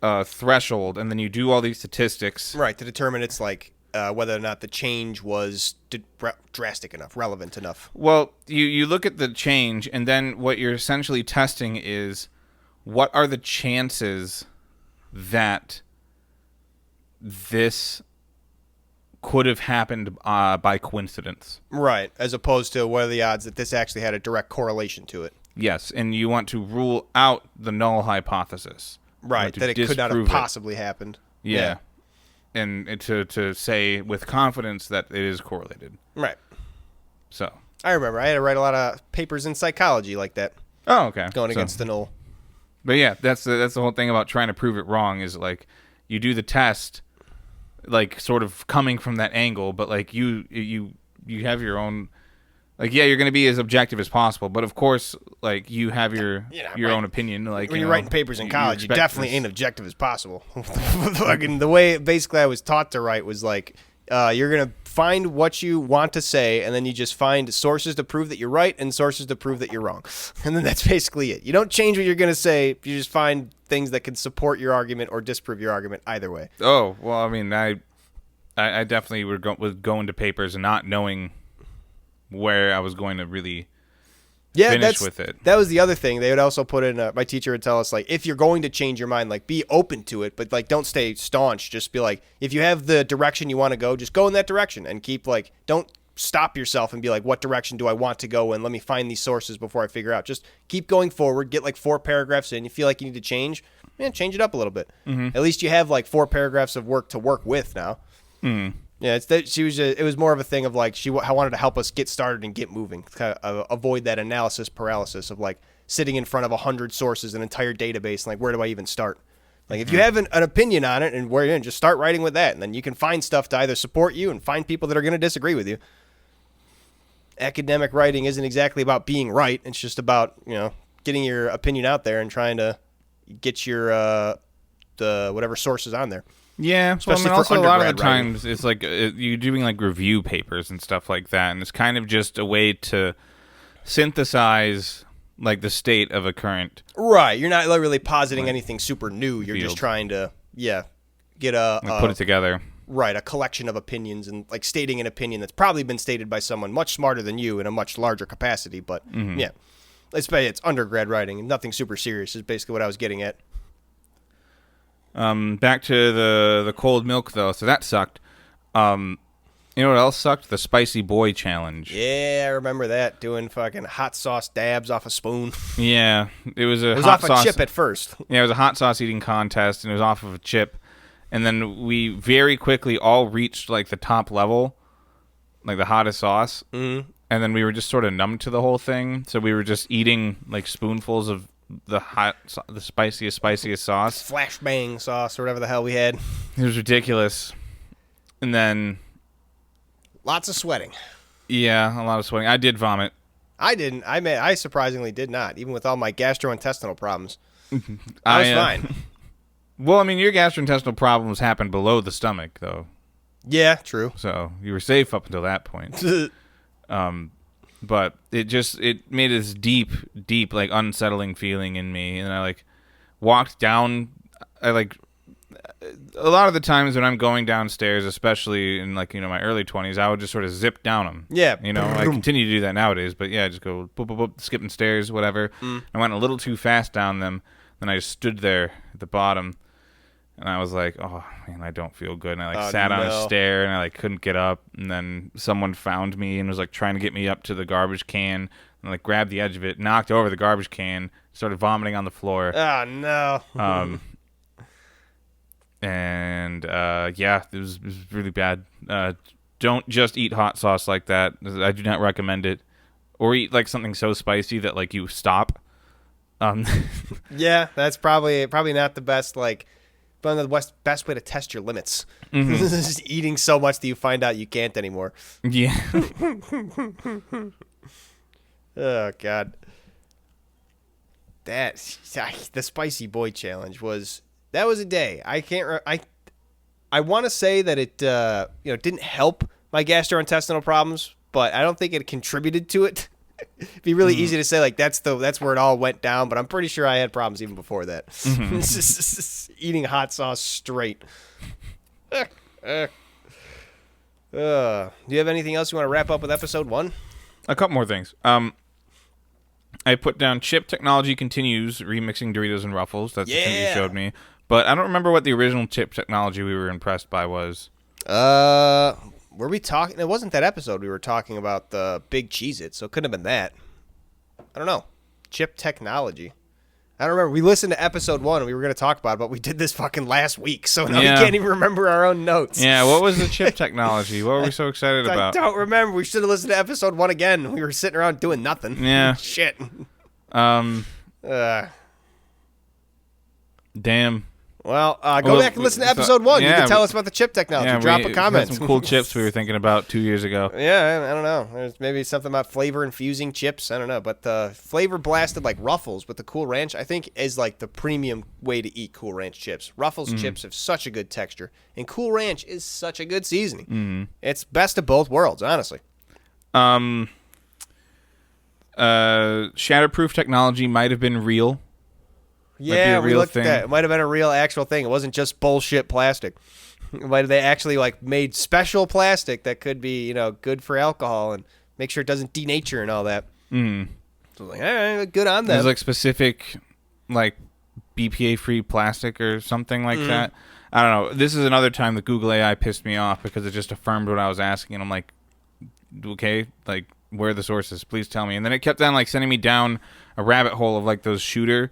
a threshold, and then you do all these statistics. Right, to determine it's like whether or not the change was drastic enough, relevant enough. Well, you look at the change, and then what you're essentially testing is what are the chances that this could have happened by coincidence. Right, as opposed to what are the odds that this actually had a direct correlation to it. Yes, and you want to rule out the null hypothesis. Right, that it could not have possibly happened. Yeah. And to say with confidence that it is correlated. Right. So. I remember. I had to write a lot of papers in psychology like that. Oh, okay. Going against the null. But yeah, that's the whole thing about trying to prove it wrong is like you do the test like sort of coming from that angle, but like you have your own, like, yeah, you're going to be as objective as possible, but of course, like, you have your own opinion. Like, when you're writing papers in college, you definitely ain't objective as possible. Fucking the way basically I was taught to write was like, You're going to find what you want to say, and then you just find sources to prove that you're right and sources to prove that you're wrong. And then that's basically it. You don't change what you're going to say. You just find things that can support your argument or disprove your argument either way. Oh, well, I mean, I definitely would go into papers and not knowing where I was going to really finish with it. That was the other thing. They would also put in, my teacher would tell us, like, if you're going to change your mind, like, be open to it, but, like, don't stay staunch. Just be like, if you have the direction you want to go, just go in that direction and keep, like, don't stop yourself and be like, what direction do I want to go in? Let me find these sources before I figure out. Just keep going forward. Get, like, 4 paragraphs in. You feel like you need to change, man, change it up a little bit. Mm-hmm. At least you have, like, 4 paragraphs of work to work with now. Mm. Yeah, it was more of a thing of like she wanted to help us get started and get moving, kind of avoid that analysis paralysis of like sitting in front of 100 sources, an entire database, and like where do I even start? Like if you have an opinion on it and where you're in, just start writing with that, and then you can find stuff to either support you and find people that are going to disagree with you. Academic writing isn't exactly about being right; it's just about getting your opinion out there and trying to get your the whatever sources on there. Yeah, especially well, I mean, also a lot of the times it's like you're doing like review papers and stuff like that, and it's kind of just a way to synthesize like the state of a current. Right, you're not really positing anything super new. You're just trying to get put it together. Right, a collection of opinions and like stating an opinion that's probably been stated by someone much smarter than you in a much larger capacity. But it's undergrad writing and nothing super serious is basically what I was getting at. Back to the cold milk though, so that sucked. You know what else sucked? The spicy boy challenge. Yeah, I remember that, doing fucking hot sauce dabs off a spoon. Yeah, it was hot off sauce, a chip at first. Yeah, it was a hot sauce eating contest, and it was off of a chip. And then we very quickly all reached like the top level, like the hottest sauce. Mm-hmm. And then we were just sort of numb to the whole thing, so we were just eating like spoonfuls of the spiciest sauce. Flashbang sauce or whatever the hell we had. It was ridiculous. And then lots of sweating. Yeah, a lot of sweating. I did vomit. I didn't. I surprisingly did not, even with all my gastrointestinal problems. I was fine. Well, I mean, your gastrointestinal problems happened below the stomach, though. Yeah, true. So you were safe up until that point. But it made this deep, like unsettling feeling in me, and I like walked down. I like a lot of the times when I'm going downstairs, especially in like my early 20s, I would just sort of zip down them. Yeah, I continue to do that nowadays, but yeah, just go boop, boop, boop, skipping stairs, whatever. I went a little too fast down them, then I just stood there at the bottom. And I was like, oh, man, I don't feel good. And I sat on a stair, and I couldn't get up. And then someone found me and was like trying to get me up to the garbage can. And like grabbed the edge of it, knocked over the garbage can, started vomiting on the floor. Oh, no. It was really bad. Don't just eat hot sauce like that. I do not recommend it. Or eat like something so spicy that like you stop. Yeah, that's probably not the best But the best way to test your limits. Mm-hmm. Just eating so much that you find out you can't anymore. Yeah. Oh, God. The spicy boy challenge was a day. I can't. I want to say that it didn't help my gastrointestinal problems, but I don't think it contributed to it. It'd be really easy to say like that's where it all went down, but I'm pretty sure I had problems even before that. Eating hot sauce straight. Do you have anything else you want to wrap up with episode 1? A couple more things. I put down chip technology continues remixing Doritos and Ruffles. That's the thing you showed me, but I don't remember what the original chip technology we were impressed by was. Were we talking? It wasn't that episode. We were talking about the big Cheez-It, so it couldn't have been that. I don't know. Chip technology. I don't remember. We listened to episode 1 and we were going to talk about it, but we did this fucking last week, so now we can't even remember our own notes. Yeah, what was the chip technology? What were we so excited about? I don't remember. We should have listened to episode 1 again. We were sitting around doing nothing. Yeah. Shit. Damn. Well, go back and listen to episode 1. You can tell us about the chip technology. Drop a comment. Some cool chips we were thinking about 2 years ago. Yeah, I don't know. There's maybe something about flavor infusing chips. I don't know. But the flavor blasted like Ruffles with the Cool Ranch, I think, is like the premium way to eat Cool Ranch chips. Ruffles chips have such a good texture, and Cool Ranch is such a good seasoning. It's best of both worlds, honestly. Shatterproof technology might have been real. Yeah, we looked at that. It might have been a real actual thing. It wasn't just bullshit plastic. They actually like made special plastic that could be, good for alcohol and make sure it doesn't denature and all that. So like, all right, good on them. There's like specific like BPA-free plastic or something like that. I don't know. This is another time that Google AI pissed me off because it just affirmed what I was asking, and I'm like, okay, like where are the sources? Please tell me. And then it kept on like sending me down a rabbit hole of like those shooter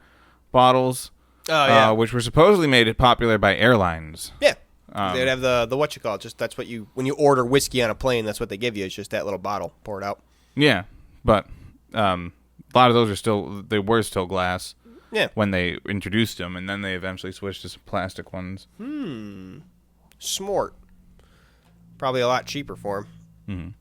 bottles, which were supposedly made popular by airlines. Yeah, they'd have the what you call it. Just that's what when you order whiskey on a plane, that's what they give you. It's just that little bottle, pour it out. Yeah, but a lot of those were still glass. Yeah, when they introduced them, and then they eventually switched to some plastic ones. Smart. Probably a lot cheaper for them.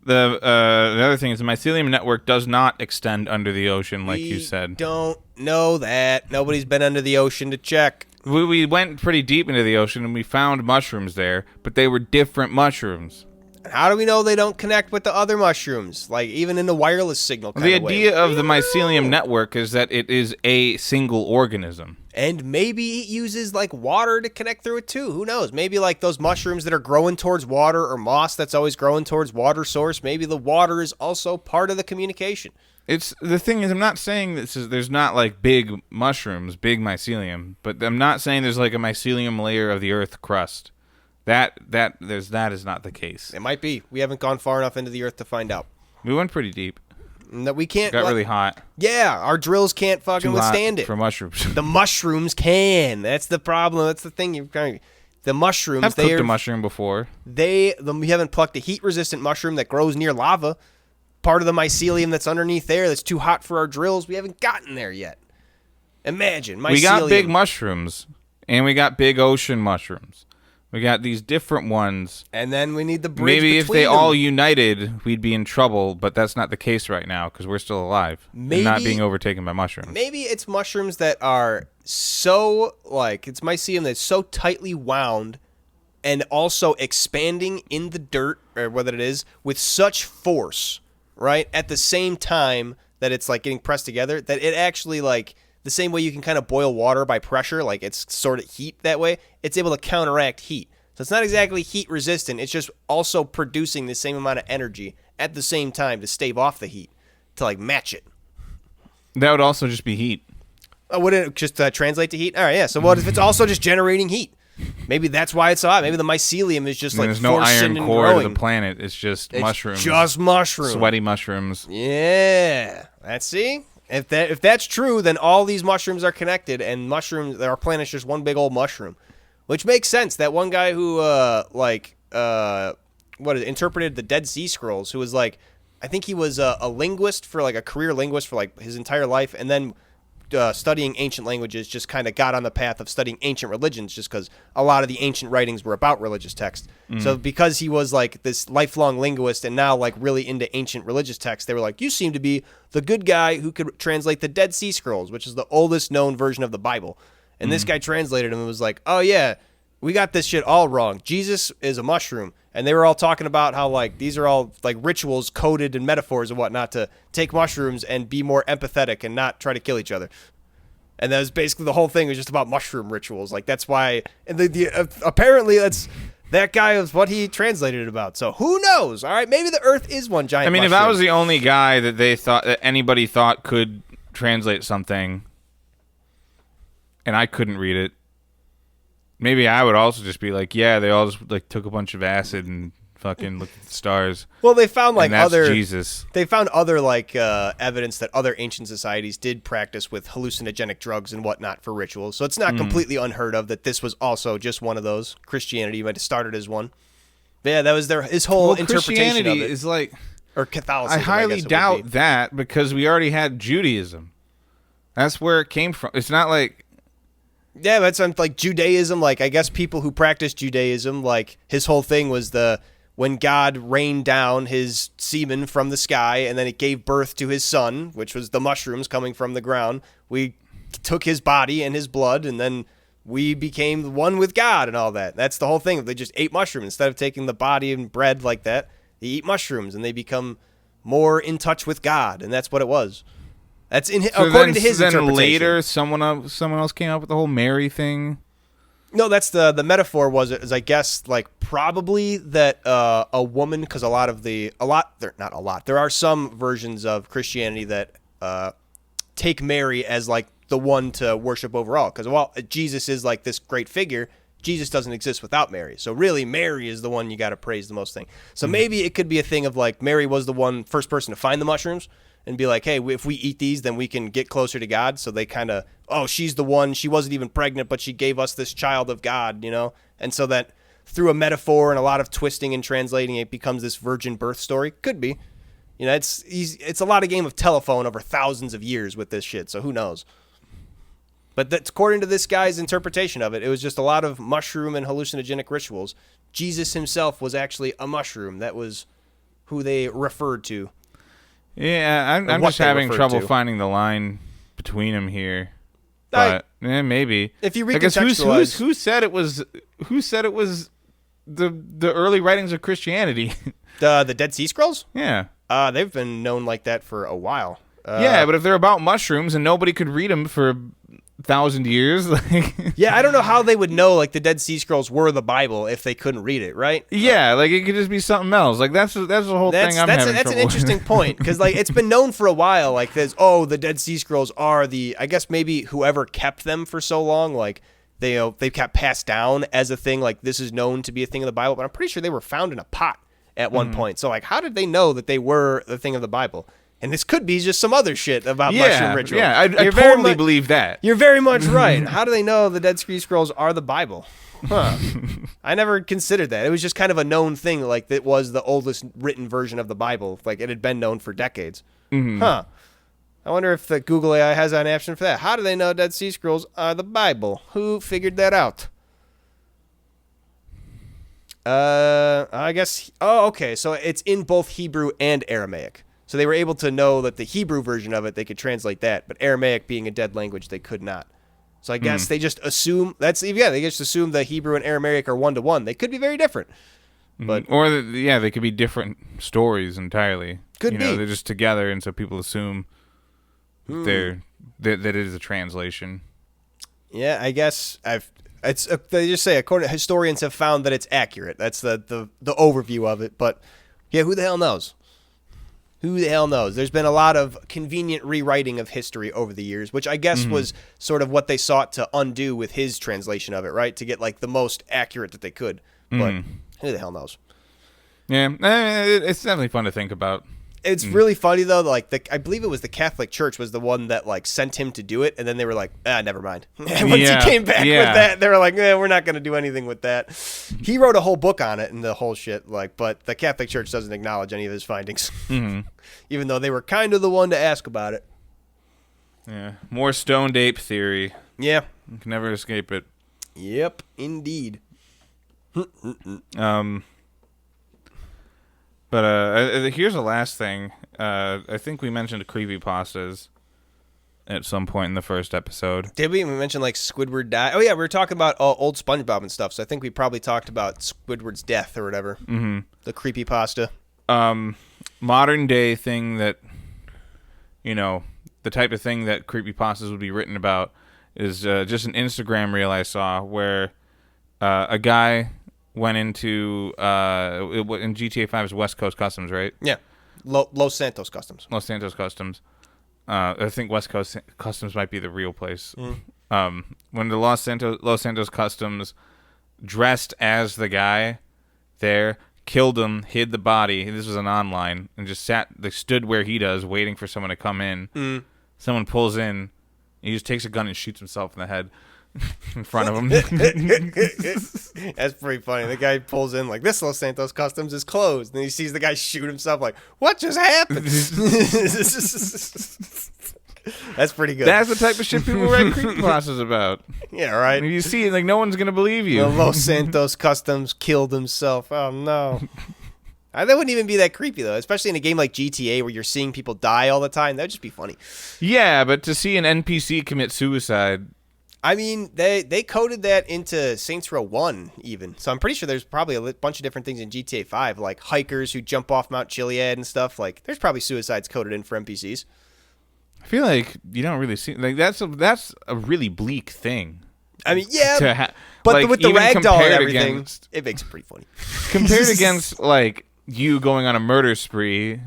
The other thing is the mycelium network does not extend under the ocean, like you said. Don't know that. Nobody's been under the ocean to check. We went pretty deep into the ocean, and we found mushrooms there, but they were different mushrooms. How do we know they don't connect with the other mushrooms? Like, even in the wireless signal kind of way. The idea of the mycelium network is that it is a single organism. And maybe it uses, like, water to connect through it, too. Who knows? Maybe, like, those mushrooms that are growing towards water or moss that's always growing towards water source, maybe the water is also part of the communication. The thing is, I'm not saying there's not, like, big mushrooms, big mycelium, but I'm not saying there's, like, a mycelium layer of the Earth crust. That is not the case. It might be. We haven't gone far enough into the Earth to find out. We went pretty deep. That we can't. It got really hot. Yeah, our drills can't fucking withstand it. For mushrooms. The mushrooms can. That's the problem. That's the thing. The mushrooms. I've cooked a mushroom before. We haven't plucked a heat-resistant mushroom that grows near lava. Part of the mycelium that's underneath there that's too hot for our drills. We haven't gotten there yet. Imagine mycelium. We got big mushrooms, and we got big ocean mushrooms. We got these different ones. And then we need the bridge Maybe if between they them. all united, we'd be in trouble, but that's not the case right now because we're still alive and not being overtaken by mushrooms. Maybe it's mushrooms that are so, like, it's mycelium that's so tightly wound and also expanding in the dirt, or what it is, with such force, right, at the same time that it's, like, getting pressed together, that it actually, like, the same way you can kind of boil water by pressure, like it's sort of heat that way, it's able to counteract heat. So it's not exactly heat resistant, it's just also producing the same amount of energy at the same time to stave off the heat, to like match it. That would also just be heat. Wouldn't it just translate to heat? All right, yeah. So what if it's also just generating heat? Maybe that's why it's so hot. Maybe the mycelium is just like there's no iron core growing. to the planet. It's just mushrooms. Just mushrooms. Sweaty mushrooms. Yeah. See? If that's true, then all these mushrooms are connected, and our planet's just one big old mushroom, which makes sense. That one guy who interpreted the Dead Sea Scrolls, who was like, I think he was a linguist for like a career linguist for like his entire life, and then studying ancient languages, just kind of got on the path of studying ancient religions, just because a lot of the ancient writings were about religious texts. So because he was like this lifelong linguist and now like really into ancient religious texts, they were like, you seem to be the good guy who could translate the Dead Sea Scrolls, which is the oldest known version of the Bible. And this guy translated them and was like, oh yeah, we got this shit all wrong. Jesus is a mushroom. And they were all talking about how, like, these are all, like, rituals coded in metaphors and whatnot to take mushrooms and be more empathetic and not try to kill each other. And that was basically the whole thing was just about mushroom rituals. Like, that's why, and apparently that guy was what he translated it about. So who knows? All right, maybe the Earth is one giant mushroom. If I was the only guy that anybody thought could translate something and I couldn't read it, maybe I would also just be like, yeah, they all just like took a bunch of acid and fucking looked at the stars. Well, they found like Jesus. They found other like evidence that other ancient societies did practice with hallucinogenic drugs and whatnot for rituals. So it's not completely unheard of that this was also just one of those. Christianity might have started as one. But yeah, that was his whole interpretation Christianity of it. Is like, or Catholicism. I highly doubt that because we already had Judaism. That's where it came from. It's not like... Yeah, that's like Judaism. Like, I guess people who practice Judaism, like, his whole thing was when God rained down his semen from the sky and then it gave birth to his son, which was the mushrooms coming from the ground. We took his body and his blood, and then we became one with God and all that. That's the whole thing. They just ate mushrooms. Instead of taking the body and bread like that, they eat mushrooms and they become more in touch with God, and that's what it was. That's according to his interpretation. Then later, someone else came up with the whole Mary thing. No, that's the metaphor is I guess like probably that a woman, because there are some versions of Christianity that take Mary as like the one to worship overall, because while Jesus is like this great figure, Jesus doesn't exist without Mary. So really, Mary is the one you got to praise the most thing. So maybe it could be a thing of like Mary was the first person to find the mushrooms and be like, hey, if we eat these, then we can get closer to God. So they kind of, she's the one. She wasn't even pregnant, but she gave us this child of God, you know? And so that through a metaphor and a lot of twisting and translating, it becomes this virgin birth story. Could be. You know, it's a lot of game of telephone over thousands of years with this shit, so who knows? But that's according to this guy's interpretation of it. It was just a lot of mushroom and hallucinogenic rituals. Jesus himself was actually a mushroom. That was who they referred to. Yeah, I'm just having trouble finding the line between them here. But maybe if you recontextualize, who said it was the early writings of Christianity? The Dead Sea Scrolls? Yeah. They've been known like that for a while. Yeah, but if they're about mushrooms and nobody could read them for 1,000 years, like yeah, I don't know how they would know like the Dead Sea Scrolls were the Bible if they couldn't read it, right? Yeah, like it could just be something else. Like that's the whole thing. That's an interesting point, because like it's been known for a while. Like there's the Dead Sea Scrolls are I guess maybe whoever kept them for so long, like they kept passed down as a thing. Like this is known to be a thing of the Bible, but I'm pretty sure they were found in a pot at one point. So like, how did they know that they were the thing of the Bible? And this could be just some other shit about mushroom ritual. Yeah, I totally believe that. You're very much right. How do they know the Dead Sea Scrolls are the Bible? Huh. I never considered that. It was just kind of a known thing, like it was the oldest written version of the Bible. Like it had been known for decades. Mm-hmm. Huh. I wonder if the Google AI has an option for that. How do they know Dead Sea Scrolls are the Bible? Who figured that out? I guess... Oh, okay. So it's in both Hebrew and Aramaic. So they were able to know that the Hebrew version of it, they could translate that. But Aramaic being a dead language, they could not. So I guess they just assume... they just assume that Hebrew and Aramaic are one-to-one. They could be very different. But they could be different stories entirely. Could be. They're just together, and so people assume that it is a translation. Yeah, I guess they just say historians have found that it's accurate. That's the overview of it. But yeah, who the hell knows? Who the hell knows? There's been a lot of convenient rewriting of history over the years, which I guess was sort of what they sought to undo with his translation of it, right? To get like the most accurate that they could. But who the hell knows? Yeah, it's definitely fun to think about. It's really funny though. Like I believe it was the Catholic Church was the one that like sent him to do it, and then they were like, never mind. And once he came back with that, they were like, we're not going to do anything with that. He wrote a whole book on it and the whole shit. Like, but the Catholic Church doesn't acknowledge any of his findings, even though they were kind of the one to ask about it. Yeah, more stoned ape theory. Yeah, you can never escape it. Yep, indeed. But here's the last thing. I think we mentioned creepypastas at some point in the first episode. Did we? We mentioned like Squidward died. Oh yeah, we were talking about old SpongeBob and stuff. So I think we probably talked about Squidward's death or whatever. Mm-hmm. The creepypasta. Modern day thing that, the type of thing that creepypastas would be written about is just an Instagram reel I saw where a guy went into in GTA 5's West Coast Customs, right? Yeah, Los Santos Customs. Los Santos Customs. I think West Coast Customs might be the real place. When the Los Santos Customs dressed as the guy there, killed him, hid the body. This was an online, and just stood where he does, waiting for someone to come in. Someone pulls in, he just takes a gun and shoots himself in the head. In front of him. That's pretty funny. The guy pulls in like, this Los Santos Customs is closed. And he sees the guy shoot himself like, what just happened? That's pretty good. That's the type of shit people write creepypastas about. Yeah, right. And you see it, like, no one's going to believe you. Los Santos Customs killed himself. Oh, no. That wouldn't even be that creepy, though, especially in a game like GTA where you're seeing people die all the time. That would just be funny. Yeah, but to see an NPC commit suicide... I mean, they coded that into Saints Row 1 even. So I'm pretty sure there's probably a bunch of different things in GTA 5, like hikers who jump off Mount Chiliad and stuff. Like, there's probably suicides coded in for NPCs. I feel like you don't really see... Like, that's a really bleak thing. I mean, yeah, but like, with the ragdoll and everything, against, it makes it pretty funny. Compared against, like, you going on a murder spree,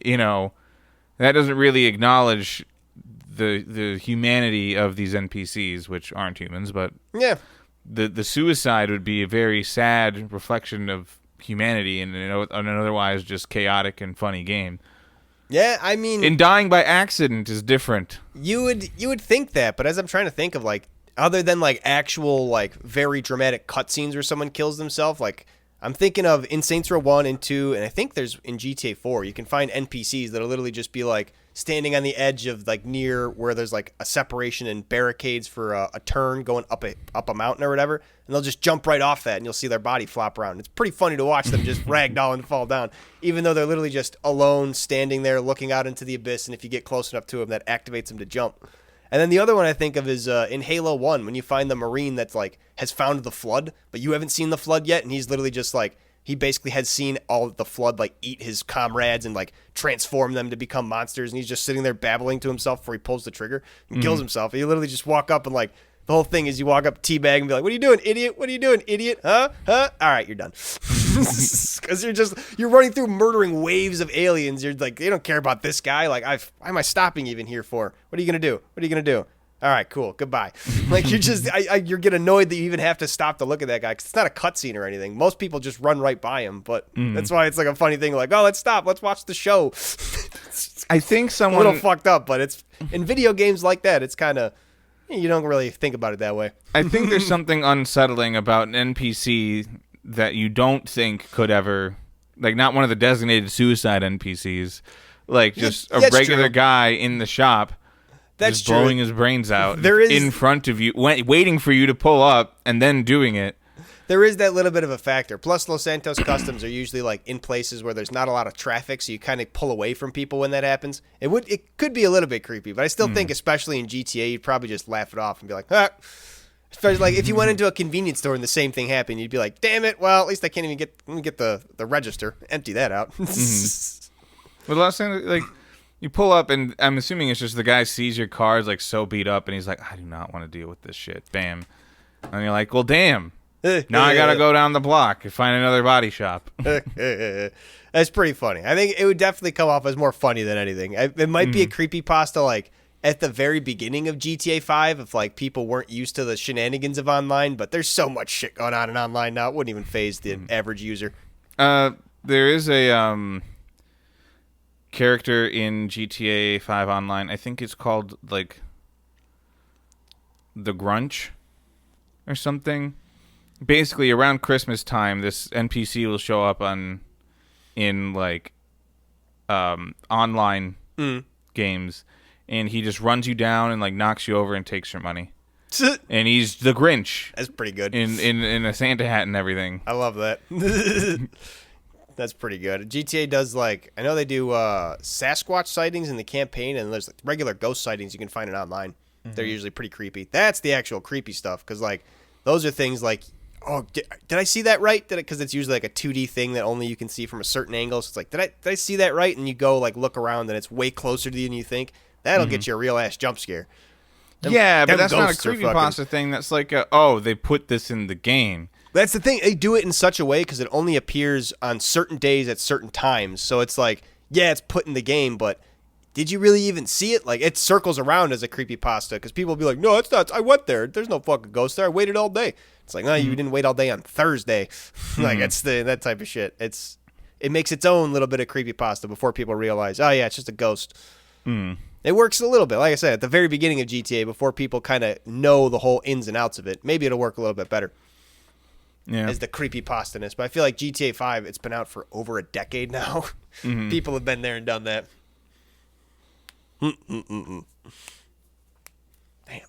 you know, that doesn't really acknowledge... the humanity of these NPCs, which aren't humans, but yeah, the suicide would be a very sad reflection of humanity in an otherwise just chaotic and funny game. Yeah, I mean, and dying by accident is different. You would think that, but as I'm trying to think of, like, other than like actual like very dramatic cutscenes where someone kills themselves, like I'm thinking of in Saints Row 1 and 2, and I think there's in GTA 4, you can find NPCs that'll literally just be like standing on the edge of like near where there's like a separation and barricades for a turn going up a mountain or whatever, and they'll just jump right off that and you'll see their body flop around. It's pretty funny to watch them just ragdoll and fall down, even though they're literally just alone standing there looking out into the abyss, and if you get close enough to them, that activates them to jump. And then the other one I think of is in Halo 1, when you find the Marine that's like has found the flood, but you haven't seen the flood yet, and he's literally just like, he basically has seen all of the flood like eat his comrades and like transform them to become monsters, and he's just sitting there babbling to himself before he pulls the trigger and kills himself. And you literally just walk up and like, the whole thing is you walk up, teabag, and be like, "What are you doing, idiot? What are you doing, idiot? Huh? All right, you're done." Because you're running through murdering waves of aliens. You're like, they don't care about this guy. Like, why am I stopping even here for? What are you gonna do? What are you gonna do? All right, cool, goodbye. Like, you just, you're get annoyed that you even have to stop to look at that guy, because it's not a cutscene or anything. Most people just run right by him, but that's why it's like a funny thing. Like, oh, let's stop, let's watch the show. I think someone a little fucked up, but it's in video games like that. It's kind of, you don't really think about it that way. I think there's something unsettling about an NPC that you don't think could ever, like, not one of the designated suicide NPCs, like just a regular guy in the shop. That's just blowing his brains out in front of you, waiting for you to pull up, and then doing it. There is that little bit of a factor. Plus, Los Santos Customs are usually like in places where there's not a lot of traffic, so you kind of pull away from people when that happens. It could be a little bit creepy, but I still think, especially in GTA, you'd probably just laugh it off and be like, ah. Especially like if you went into a convenience store and the same thing happened, you'd be like, damn it, well, at least I can't even get the register. Empty that out. But last time, like, you pull up, and I'm assuming it's just the guy sees your car's like so beat up, and he's like, I do not want to deal with this shit. Bam. And you're like, well, damn. Now I gotta go down the block and find another body shop. That's pretty funny. I think it would definitely come off as more funny than anything. It might be a creepypasta like at the very beginning of GTA 5 if like people weren't used to the shenanigans of online, but there's so much shit going on in online now, it wouldn't even faze the average user. There is a character in GTA 5 Online. I think it's called like the Grunch or something. Basically, around Christmas time, this NPC will show up in like online games, and he just runs you down and like knocks you over and takes your money. And he's the Grinch. That's pretty good. In a Santa hat and everything. I love that. That's pretty good. GTA does like, I know they do Sasquatch sightings in the campaign, and there's like regular ghost sightings you can find it online. They're usually pretty creepy. That's the actual creepy stuff, because like those are things like, oh, did I see that right? Because it's usually like a 2D thing that only you can see from a certain angle. So it's like, did I see that right? And you go like look around, and it's way closer to you than you think. That'll get you a real ass jump scare. But that's not a creepypasta thing. That's like, they put this in the game. That's the thing. They do it in such a way because it only appears on certain days at certain times. So it's like, yeah, it's put in the game, but did you really even see it? Like, it circles around as a creepypasta because people will be like, no, it's not. I went there. There's no fucking ghost there. I waited all day. It's like, no, you didn't wait all day on Thursday. Like, it's that type of shit. It makes its own little bit of creepypasta before people realize, oh, yeah, it's just a ghost. It works a little bit. Like I said, at the very beginning of GTA, before people kind of know the whole ins and outs of it, maybe it'll work a little bit better. Yeah. As the creepypasta-ness. But I feel like GTA 5, it's been out for over a decade now. People have been there and done that. Damn.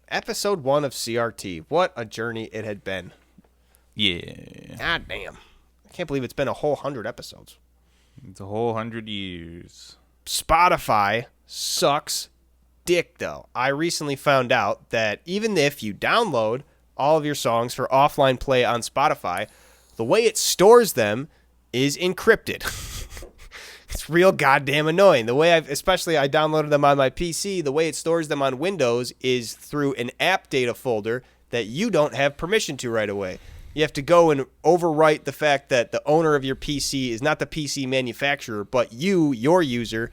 Episode 1 of CRT. What a journey it had been. Yeah. God damn. I can't believe it's been a whole 100 episodes. It's a whole 100 years. Spotify sucks dick, though. I recently found out that even if you download all of your songs for offline play on Spotify, the way it stores them is encrypted. It's real goddamn annoying. The way I downloaded them on my PC, the way it stores them on Windows is through an app data folder that you don't have permission to right away. You have to go and overwrite the fact that the owner of your PC is not the PC manufacturer, but you, your user,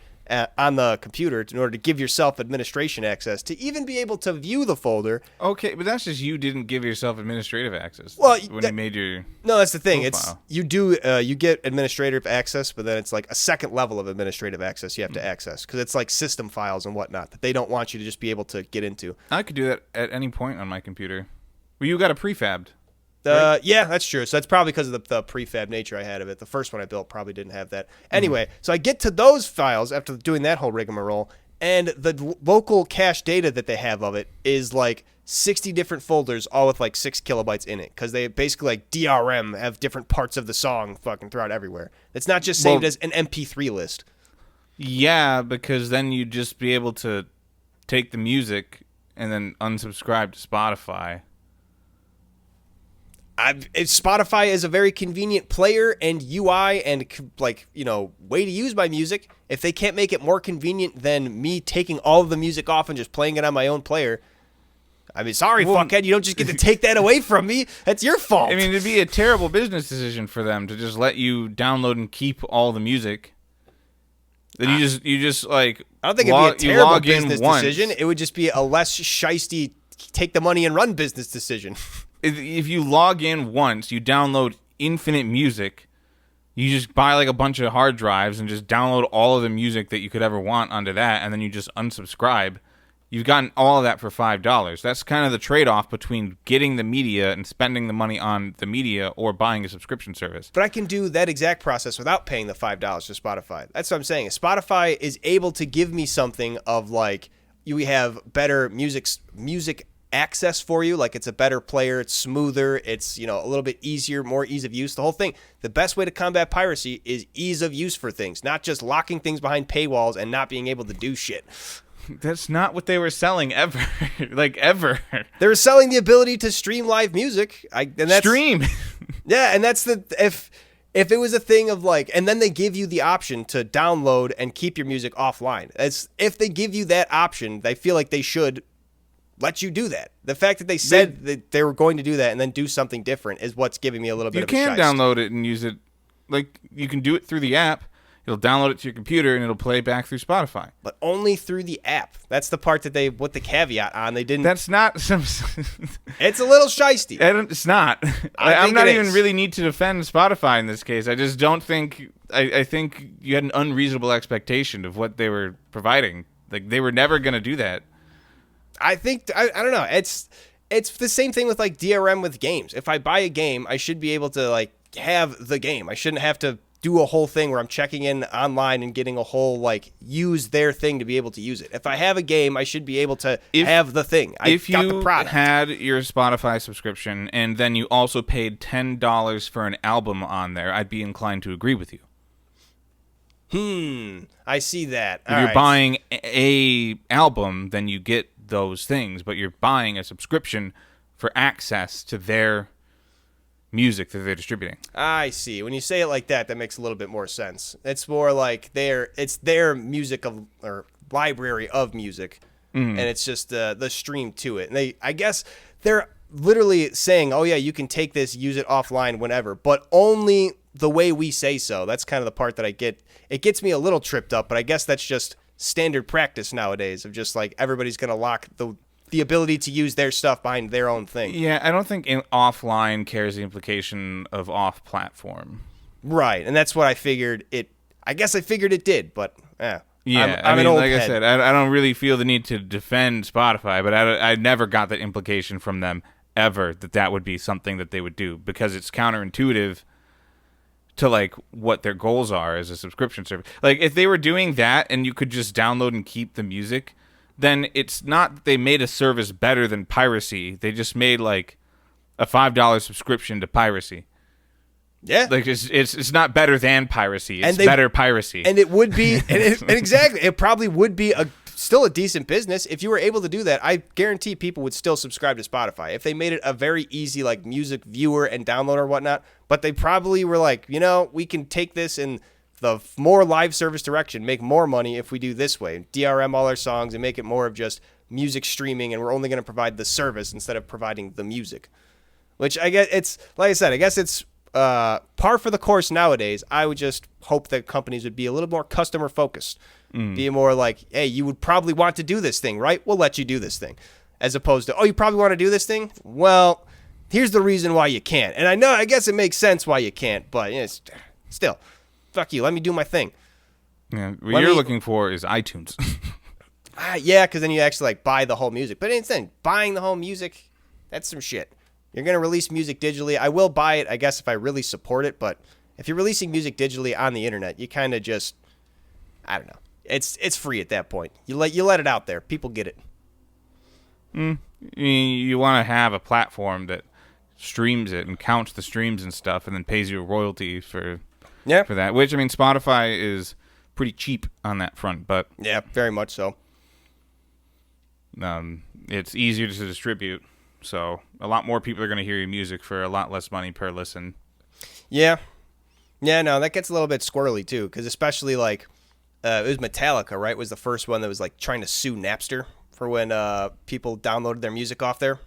on the computer in order to give yourself administration access to even be able to view the folder. Okay, but that's just you didn't give yourself administrative access. Well, when you made your no, that's the thing. profile. You get administrative access, but then it's like a second level of administrative access you have to access because it's like system files and whatnot that they don't want you to just be able to get into. I could do that at any point on my computer. Well, you got a prefabbed. Right? Yeah, that's true. So that's probably because of the prefab nature I had of it. The first one I built probably didn't have that. Anyway, so I get to those files after doing that whole rigmarole, and the local cache data that they have of it is like 60 different folders, all with like 6 kilobytes in it, because they basically like DRM have different parts of the song fucking throughout everywhere. It's not just saved as an MP3 list. Yeah, because then you'd just be able to take the music and then unsubscribe to Spotify. Spotify is a very convenient player and UI and way to use my music. If they can't make it more convenient than me taking all of the music off and just playing it on my own player, I mean, sorry, fuckhead, you don't just get to take that away from me. That's your fault. I mean, it'd be a terrible business decision for them to just let you download and keep all the music. Then you just like I don't think it'd be a terrible business decision. It would just be a less shisty take the money and run business decision. If you log in once, you download infinite music, you just buy like a bunch of hard drives and just download all of the music that you could ever want onto that, and then you just unsubscribe. You've gotten all of that for $5. That's kind of the trade-off between getting the media and spending the money on the media or buying a subscription service. But I can do that exact process without paying the $5 to Spotify. That's what I'm saying. Spotify is able to give me something of like, we have better music access for you, like it's a better player, it's smoother, it's a little bit easier, more ease of use. The whole thing, the best way to combat piracy is ease of use for things, not just locking things behind paywalls and not being able to do shit. That's not what they were selling ever. Like ever. They were selling the ability to stream live music. Stream. Yeah, and that's if it was a thing of like, and then they give you the option to download and keep your music offline. If they give you that option, they feel like they should let you do that. The fact that they said that they were going to do that and then do something different is what's giving me a little bit of a You shice. can download it and use it. Like, you can do it through the app. It'll download it to your computer and it'll play back through Spotify. But only through the app. That's the part that they put the caveat on. They didn't. That's not some. It's a little shisty. It's not. I'm not even really need to defend Spotify in this case. I just don't think. I think you had an unreasonable expectation of what they were providing. Like, they were never going to do that. I think I don't know. It's the same thing with like DRM with games. If I buy a game, I should be able to like have the game. I shouldn't have to do a whole thing where I'm checking in online and getting a whole like use their thing to be able to use it. If I have a game, I should be able to have the thing. If you had your Spotify subscription and then you also paid $10 for an album on there, I'd be inclined to agree with you. I see that. If you're buying a album, then you get those things, but you're buying a subscription for access to their music that they're distributing. I see. When you say it like that, that makes a little bit more sense. It's more like it's their music or library of music, and it's just the stream to it. And I guess they're literally saying, "Oh yeah, you can take this, use it offline whenever," but only the way we say so. That's kind of the part that I get. It gets me a little tripped up, but I guess that's just standard practice nowadays of just like everybody's going to lock the ability to use their stuff behind their own thing. Yeah, I don't think offline carries the implication of off-platform. Right, and that's what I figured I guess I figured it did, but yeah. I'm an old like head. I said, I don't really feel the need to defend Spotify, but I never got that implication from them ever that would be something that they would do because it's counterintuitive to like what their goals are as a subscription service. Like if they were doing that and you could just download and keep the music, then it's not that they made a service better than piracy. They just made like a $5 subscription to piracy. Yeah, like it's not better than piracy. It's better piracy, and it would be, and exactly, it probably would be still a decent business if you were able to do that. I guarantee people would still subscribe to Spotify if they made it a very easy like music viewer and download or whatnot. But they probably were like, we can take this in the more live service direction, make more money if we do this way, DRM all our songs and make it more of just music streaming, and we're only going to provide the service instead of providing the music. Which I guess it's, like I said, I guess it's par for the course nowadays. I would just hope that companies would be a little more customer focused. Be more like, hey, you would probably want to do this thing, right? We'll let you do this thing. As opposed to, oh, you probably want to do this thing? Well, here's the reason why you can't. And I guess it makes sense why you can't, but still, fuck you. Let me do my thing. Yeah, what you're looking for is iTunes. Yeah, because then you actually like buy the whole music. But instead, buying the whole music, that's some shit. You're going to release music digitally. I will buy it, I guess, if I really support it. But if you're releasing music digitally on the internet, you kind of just, I don't know. It's free at that point. You let it out there. People get it. You want to have a platform that streams it and counts the streams and stuff, and then pays you a royalty for that. Which, I mean, Spotify is pretty cheap on that front, but yeah, very much so. It's easier to distribute, so a lot more people are going to hear your music for a lot less money per listen. Yeah, no, that gets a little bit squirrely too, because especially like. It was Metallica, right? Was the first one that was like trying to sue Napster for when people downloaded their music off there.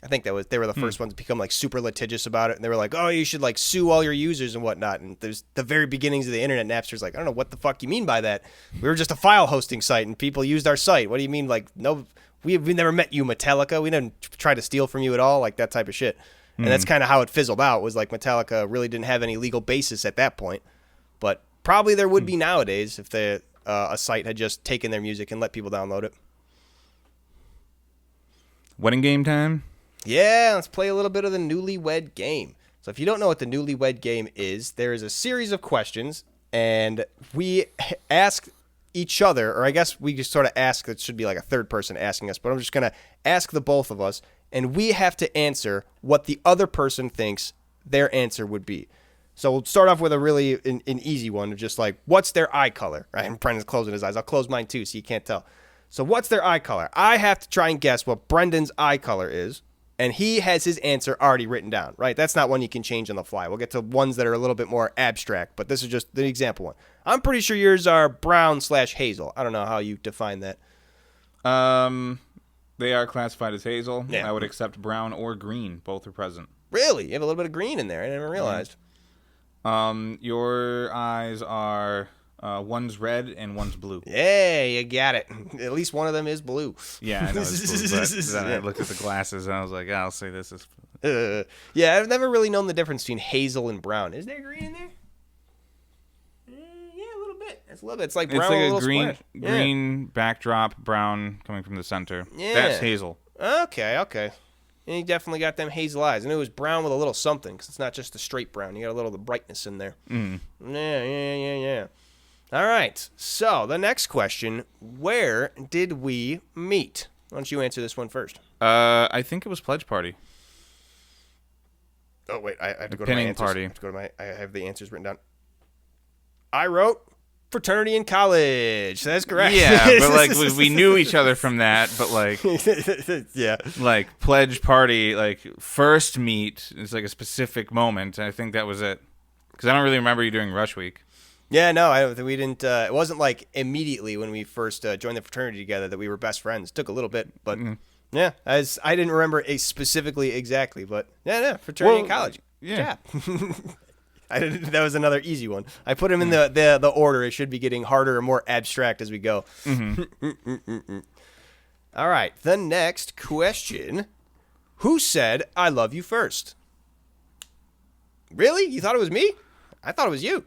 I think they were the first ones to become like super litigious about it, and they were like, "Oh, you should like sue all your users and whatnot." And there's the very beginnings of the internet. Napster's like, "I don't know what the fuck you mean by that. We were just a file hosting site, and people used our site. What do you mean? Like, no, we never met you, Metallica. We didn't try to steal from you at all, like that type of shit." And that's kind of how it fizzled out. Was like Metallica really didn't have any legal basis at that point, but. Probably there would be nowadays if a site had just taken their music and let people download it. Wedding game time? Yeah, let's play a little bit of the Newlywed Game. So if you don't know what the Newlywed Game is, there is a series of questions, and we ask each other, or I guess we just sort of ask, it should be like a third person asking us, but I'm just going to ask the both of us, and we have to answer what the other person thinks their answer would be. So we'll start off with a really an easy one of just like, what's their eye color? Right? And Brendan's closing his eyes. I'll close mine too so you can't tell. So what's their eye color? I have to try and guess what Brendan's eye color is, and he has his answer already written down, right? That's not one you can change on the fly. We'll get to ones that are a little bit more abstract, but this is just the example one. I'm pretty sure yours are brown/hazel. I don't know how you define that. They are classified as hazel. Yeah. I would accept brown or green. Both are present. Really? You have a little bit of green in there. I never realized. Your eyes are one's red and one's blue. Yeah, you got it. At least one of them is blue. Yeah, I know it's blue, but then I looked at the glasses and I was like, I'll say this is... Yeah, I've never really known the difference between hazel and brown. Is there green in there? Yeah, a little bit. It's a little bit. It's like brown. It's like a green backdrop, brown coming from the center. Yeah. That's hazel. Okay. And you definitely got them hazel eyes. And it was brown with a little something, because it's not just a straight brown. You got a little of the brightness in there. Yeah. All right. So the next question, where did we meet? Why don't you answer this one first? I think it was Pledge Party. Oh, wait. I have to go to Pinning my answers. party. I have the answers written down. I wrote fraternity in college. That's correct. Yeah, but like we knew each other from that, but like yeah, like Pledge Party, like first meet is like a specific moment. I think that was it, because I don't really remember you doing Rush Week. Yeah, no, we didn't. It wasn't like immediately when we first joined the fraternity together that we were best friends. It took a little bit, but yeah, as I didn't remember specifically exactly, but yeah, fraternity in college. Yeah. That was another easy one. I put them in the order. It should be getting harder and more abstract as we go. All right. The next question. Who said I love you first? Really? You thought it was me? I thought it was you.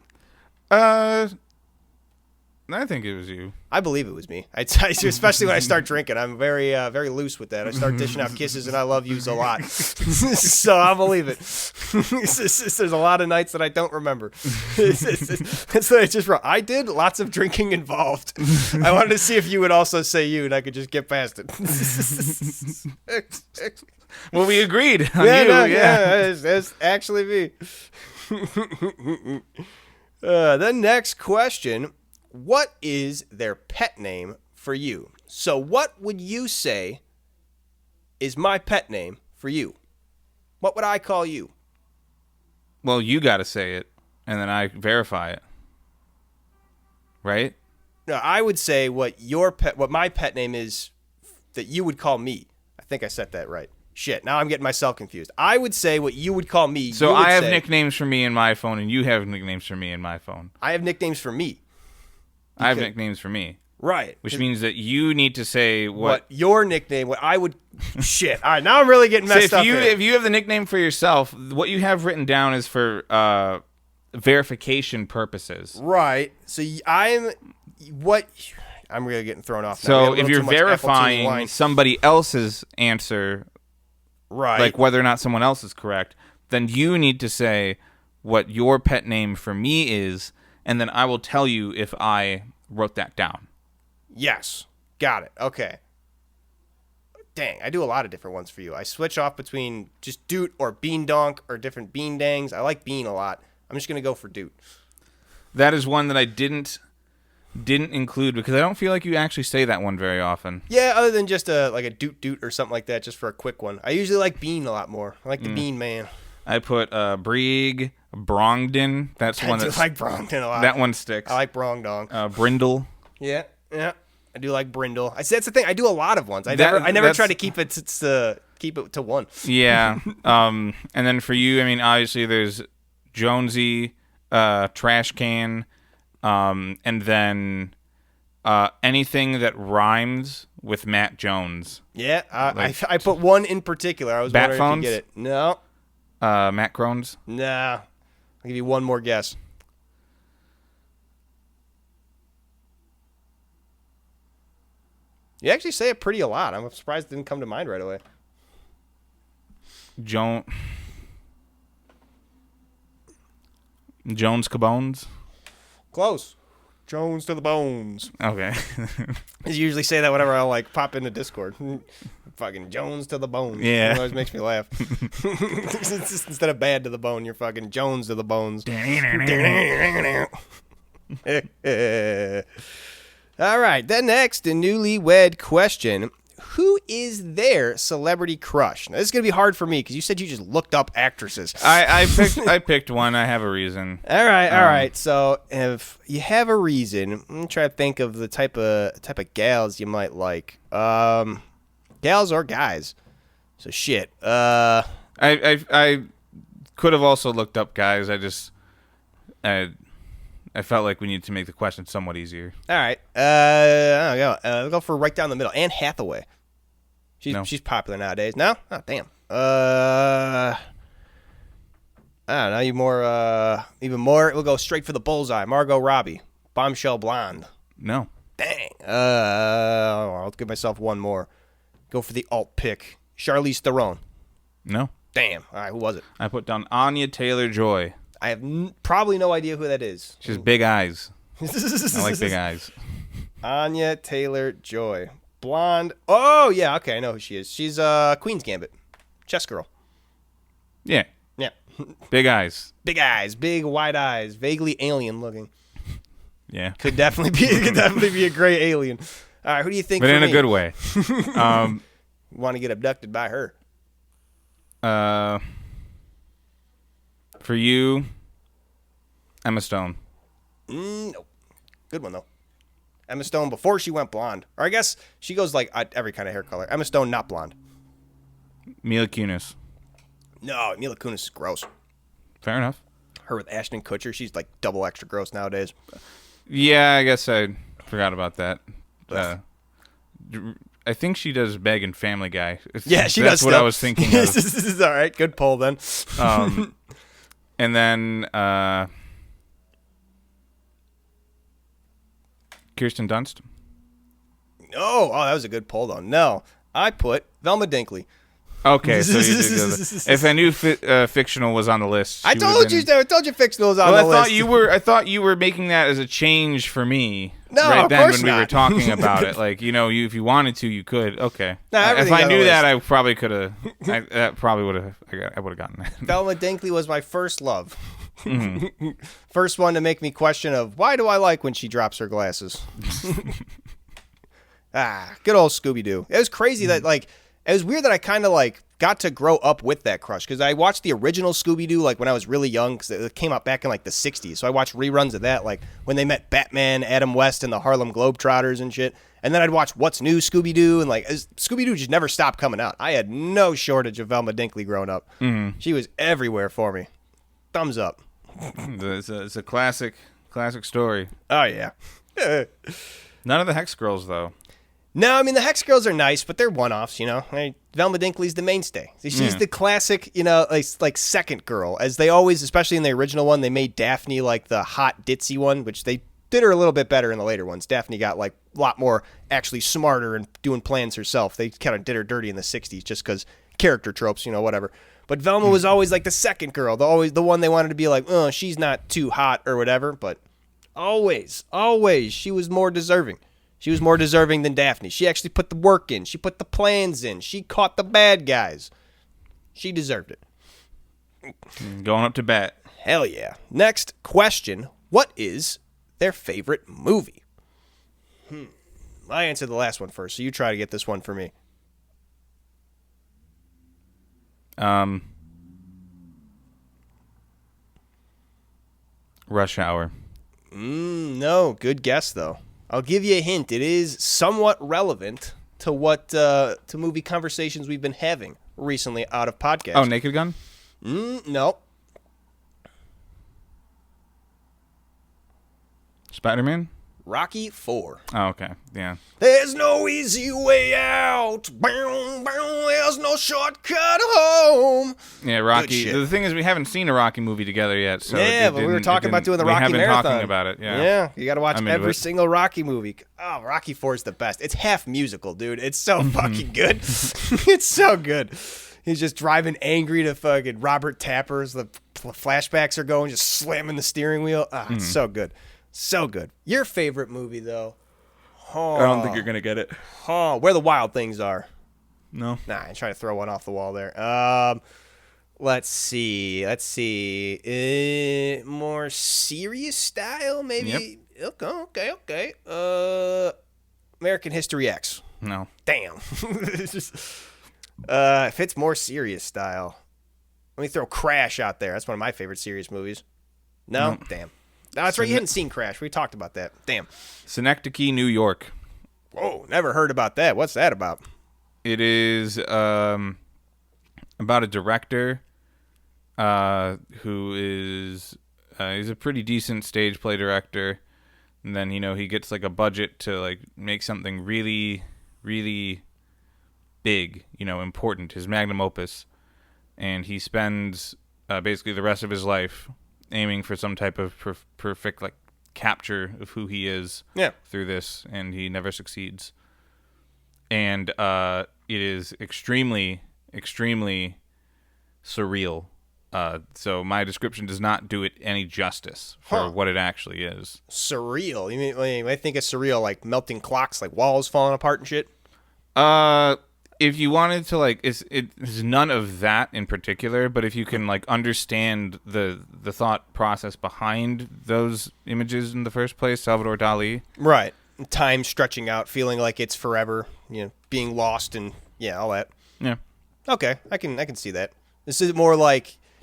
I think it was you. I believe it was me. Especially when I start drinking. I'm very very loose with that. I start dishing out kisses and I love yous a lot. So I believe it. There's a lot of nights that I don't remember. That's what I just wrote. I did lots of drinking involved. I wanted to see if you would also say you and I could just get past it. Well, we agreed on Yeah, you. no, Yeah. it's actually me. The next question. What is their pet name for you? So what would you say is my pet name for you? What would I call you? Well, you got to say it, and then I verify it. Right? No, I would say what my pet name is that you would call me. I think I said that right. Shit, now I'm getting myself confused. I would say what you would call me. So I have nicknames for me in my phone, and you have nicknames for me in my phone. I have nicknames for me. I have nicknames for me. Right. Which means that you need to say what your nickname, what I would... Shit. All right, now I'm really getting messed up here. If you have the nickname for yourself, what you have written down is for verification purposes. Right. So I'm really getting thrown off now. So if you're verifying somebody else's answer, right, like whether or not someone else is correct, then you need to say what your pet name for me is, and then I will tell you if I wrote that down. Yes. Got it. Okay. Dang, I do a lot of different ones for you. I switch off between just Doot or Bean Donk or different Bean Dangs. I like Bean a lot. I'm just going to go for Doot. That is one that I didn't include because I don't feel like you actually say that one very often. Yeah, other than just like a Doot or something like that, just for a quick one. I usually like Bean a lot more. I like the Bean Man. I put BREEEEEG, Brongdon. That's one that I like Brongdon a lot. That one sticks. I like Brongdong. Brindle. Yeah. I do like Brindle. That's the thing. I do a lot of ones. I never try to keep it to one. Yeah. And then for you, I mean, obviously there's Jonesy, Trashcan, and then anything that rhymes with Matt Jones. Yeah. I put one in particular. I was wondering if you get it. No. Matt Crones? Nah. I'll give you one more guess. You actually say it pretty a lot. I'm surprised it didn't come to mind right away. Jones Cabones? Close. Jones to the bones. Okay. I usually say that whenever I pop into Discord. Fucking Jones to the bones. Yeah. It always makes me laugh. Instead of bad to the bone, you're fucking Jones to the bones. All right. Then next, the newlywed question. Who is their celebrity crush? Now, this is going to be hard for me because you said you just looked up actresses. I picked one. I have a reason. All right. So if you have a reason, I'm going to try to think of the type of gals you might like. Gals or guys. So shit. I could have also looked up guys. I felt like we needed to make the question somewhat easier. All right. I'll go for right down the middle. Anne Hathaway. She's popular nowadays. No? Oh, damn. I don't know. Even more. We'll go straight for the bullseye. Margot Robbie. Bombshell Blonde. No. Dang. I'll give myself one more. Go for the alt pick. Charlize Theron. No. Damn. All right. Who was it? I put down Anya Taylor-Joy. I have probably no idea who that is. She has big eyes. I like big eyes. Anya Taylor-Joy. Blonde. Oh, yeah. Okay, I know who she is. She's Queen's Gambit. Chess girl. Yeah. Yeah. Big eyes. Big eyes. Big, wide eyes. Vaguely alien looking. Yeah. Could definitely be a gray alien. All right, who do you think But in me? a good way. Want to get abducted by her. For you, Emma Stone. Nope. Good one, though. Emma Stone before she went blonde. Or I guess she goes every kind of hair color. Emma Stone, not blonde. Mila Kunis. No, Mila Kunis is gross. Fair enough. Her with Ashton Kutcher, she's double extra gross nowadays. Yeah, I guess I forgot about that. I think she does Meg and Family Guy. Yeah, she does. That's what still. I was thinking of. All right, good pull then. And then Kirsten Dunst. Oh, that was a good pull, though. No, I put Velma Dinkley. Okay, so you did go if I knew fictional was on the list, I told you fictional was on the list. I thought you were making that as a change for me. No, right of then course when we not. were talking about it, like if you wanted to, you could. Okay, No, if I knew that, I probably could have. That probably would have. I would have gotten that. Velma Dinkley was my first love. Mm-hmm. First one to make me question of why do I like when she drops her glasses. Good old Scooby-Doo. It was crazy that it was weird that I kind of got to grow up with that crush because I watched the original Scooby-Doo when I was really young because it came out back in the 60s. So I watched reruns of that when they met Batman, Adam West, and the Harlem Globetrotters and shit. And then I'd watch What's New Scooby-Doo and Scooby-Doo just never stopped coming out. I had no shortage of Velma Dinkley growing up. Mm-hmm. She was everywhere for me. Thumbs up. It's a classic story. Oh yeah. None of the Hex Girls though. No, I mean, the Hex Girls are nice, but they're one-offs, Velma Dinkley's the mainstay. She's the classic, second girl. As they always, especially in the original one, they made Daphne the hot, ditzy one, which they did her a little bit better in the later ones. Daphne got, a lot more actually smarter and doing plans herself. They kind of did her dirty in the 60s just because character tropes, whatever. But Velma was always, the second girl, the one they wanted to be oh, she's not too hot or whatever, but always, she was more deserving. She was more deserving than Daphne. She actually put the work in. She put the plans in. She caught the bad guys. She deserved it. Going up to bat. Hell yeah. Next question. What is their favorite movie? I answered the last one first, so you try to get this one for me. Rush Hour. No. Good guess, though. I'll give you a hint. It is somewhat relevant to what to movie conversations we've been having recently out of podcasts. Oh, Naked Gun? No. Spider-Man? Rocky IV. Oh, okay. Yeah. There's no easy way out. There's no shortcut home. Yeah, Rocky. The thing is, we haven't seen a Rocky movie together yet. So yeah, but we were talking about doing the Rocky Marathon. We have been talking about it, yeah. Yeah, you got to watch every single Rocky movie. Oh, Rocky IV is the best. It's half musical, dude. It's so fucking good. It's so good. He's just driving angry to fucking Robert Tapper's. The flashbacks are going, just slamming the steering wheel. It's so good. So good. Your favorite movie, though? I don't think you're going to get it. Where the Wild Things Are. No. Nah, I'm trying to throw one off the wall there. Let's see. More serious style, maybe? Yep. Okay. American History X. No. Damn. If it's more serious style, let me throw Crash out there. That's one of my favorite serious movies. No? Nope. Damn. No, that's right. You hadn't seen Crash. We talked about that. Damn. Synecdoche, New York. Whoa, never heard about that. What's that about? It is about a director who is he's a pretty decent stage play director, and then he gets a budget to make something really, really big, important, his magnum opus, and he spends basically the rest of his life aiming for some type of perfect capture of who he is through this, and he never succeeds. And it is extremely, extremely surreal. So my description does not do it any justice for what it actually is. Surreal? You mean I think it's surreal, like melting clocks, like walls falling apart and shit? If you wanted to it's none of that in particular, but if you can understand the thought process behind those images in the first place, Salvador Dali. Right. Time stretching out, feeling like it's forever, being lost and all that. Yeah. Okay, I can see that. This is more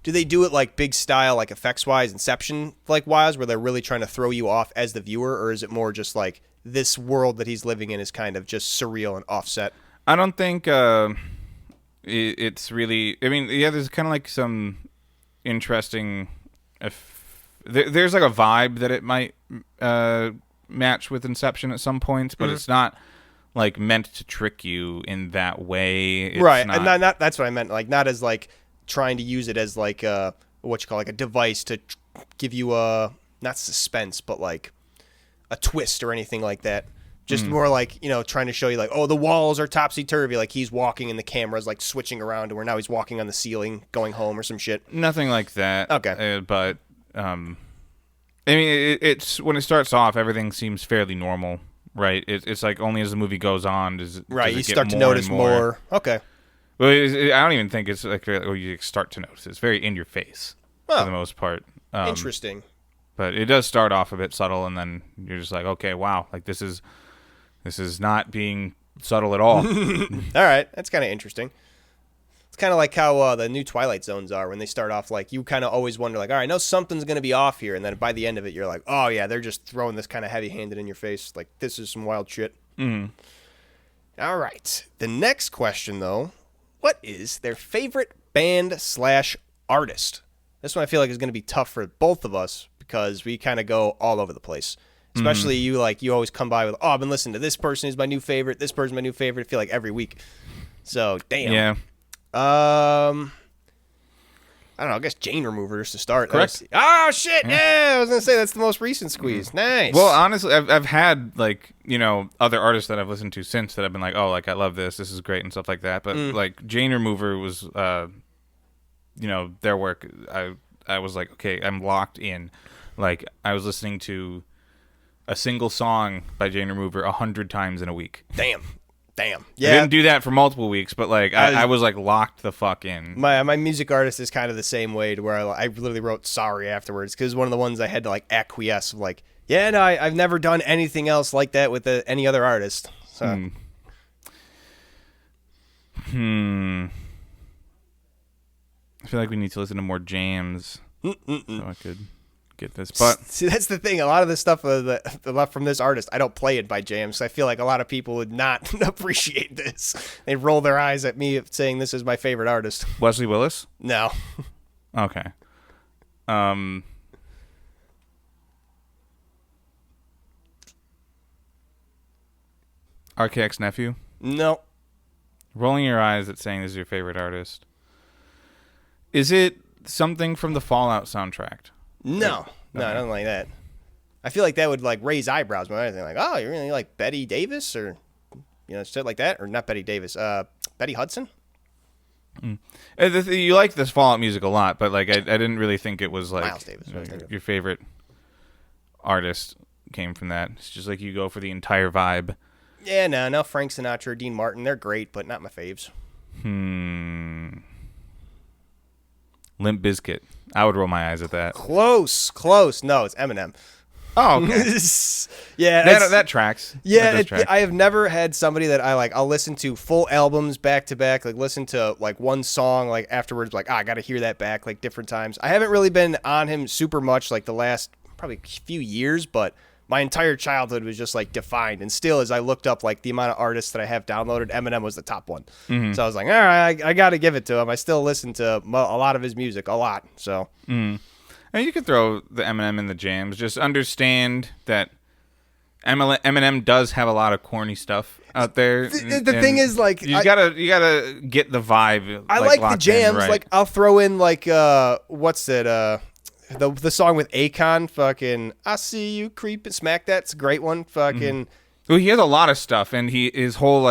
do they do it big style, effects wise, Inception wise, where they're really trying to throw you off as the viewer, or is it more just this world that he's living in is kind of just surreal and offset? I don't think it's really. I mean, there's kind of some interesting. There's a vibe that it might match with Inception at some points, but it's not meant to trick you in that way. It's right, not, and not that's what I meant. Not as trying to use it as what you call a device to give you not suspense, but a twist or anything like that. Just more like, trying to show you like, oh, the walls are topsy-turvy. Like he's walking and the camera's like switching around to where now he's walking on the ceiling going home or some shit. Nothing like that. Okay. But, I mean, it's when it starts off, everything seems fairly normal, right? It's like only as the movie goes on does you it start get to notice more. Okay. Well, I don't even think it's like you start to notice. It's very in your face for the most part. Interesting. But it does start off a bit subtle, and then you're just like, okay, wow, like this is not being subtle at all. All right, that's kind of interesting. It's kind of like how the new Twilight Zones are when they start off. Like you kind of always wonder, like, all right, I know something's gonna be off here, and then by the end of it, you're like, oh yeah, they're just throwing this kind of heavy-handed in your face. Like this is some wild shit. All right, the next question though, what is their favorite band/artist? This one I feel like is gonna be tough for both of us because we kind of go all over the place. Especially you always come by with, oh, I've been listening to this person is my new favorite. This person's my new favorite. I feel like every week. So, damn. Yeah. I don't know. I guess Jane Removers to start. Correct. Oh, shit. Yeah. I was going to say that's the most recent squeeze. Nice. Well, honestly, I've had, like, other artists that I've listened to since that I've been like, oh, like, I love this. This is great and stuff like that. But, like, Jane Remover was, their work. I was like, okay, I'm locked in. Like, I was listening to a single song by Jane Remover 100 times in a week. Damn. Yeah. I didn't do that for multiple weeks, but like I was like locked the fuck in. My music artist is kind of the same way to where I literally wrote sorry afterwards because one of the ones I had to like acquiesce of like, yeah, no, I've never done anything else like that with any other artist. So. I feel like we need to listen to more jams so I could get this. But see, that's the thing. A lot of the stuff from this artist, I don't play it by jams. I feel like a lot of people would not appreciate this. They roll their eyes at me saying this is my favorite artist. Wesley Willis? No. Okay. RKX Nephew? No. Rolling your eyes at saying this is your favorite artist. Is it something from the Fallout soundtrack? No, I don't like that. I feel like that would like raise eyebrows more than anything. Like, oh, you really like Betty Davis or shit like that, or not Betty Davis, Betty Hudson. You like this Fallout music a lot, but like I didn't really think it was like Miles Davis. Your favorite artist came from that. It's just like you go for the entire vibe. Yeah, no, Frank Sinatra, Dean Martin, they're great, but not my faves. Limp Bizkit. I would roll my eyes at that. Close. No, it's Eminem. Oh, okay. Yeah, that tracks. Yeah, that track. I have never had somebody that I'll listen to full albums back to back, like listen to like one song, like afterwards, like I got to hear that back like different times. I haven't really been on him super much like the last probably few years, but my entire childhood was just like defined, and still as I looked up like the amount of artists that I have downloaded, Eminem was the top one. So I was like, all right, I got to give it to him. I still listen to a lot of his music, a lot. So. And you could throw the Eminem in the jams. Just understand that Eminem does have a lot of corny stuff out there. The thing is, like, you gotta get the vibe. I like the jams. In, right? Like, I'll throw in like what's it? The song with Akon, fucking I see you creeping, smack that. It's a great one. Fucking. Well, he has a lot of stuff, and his whole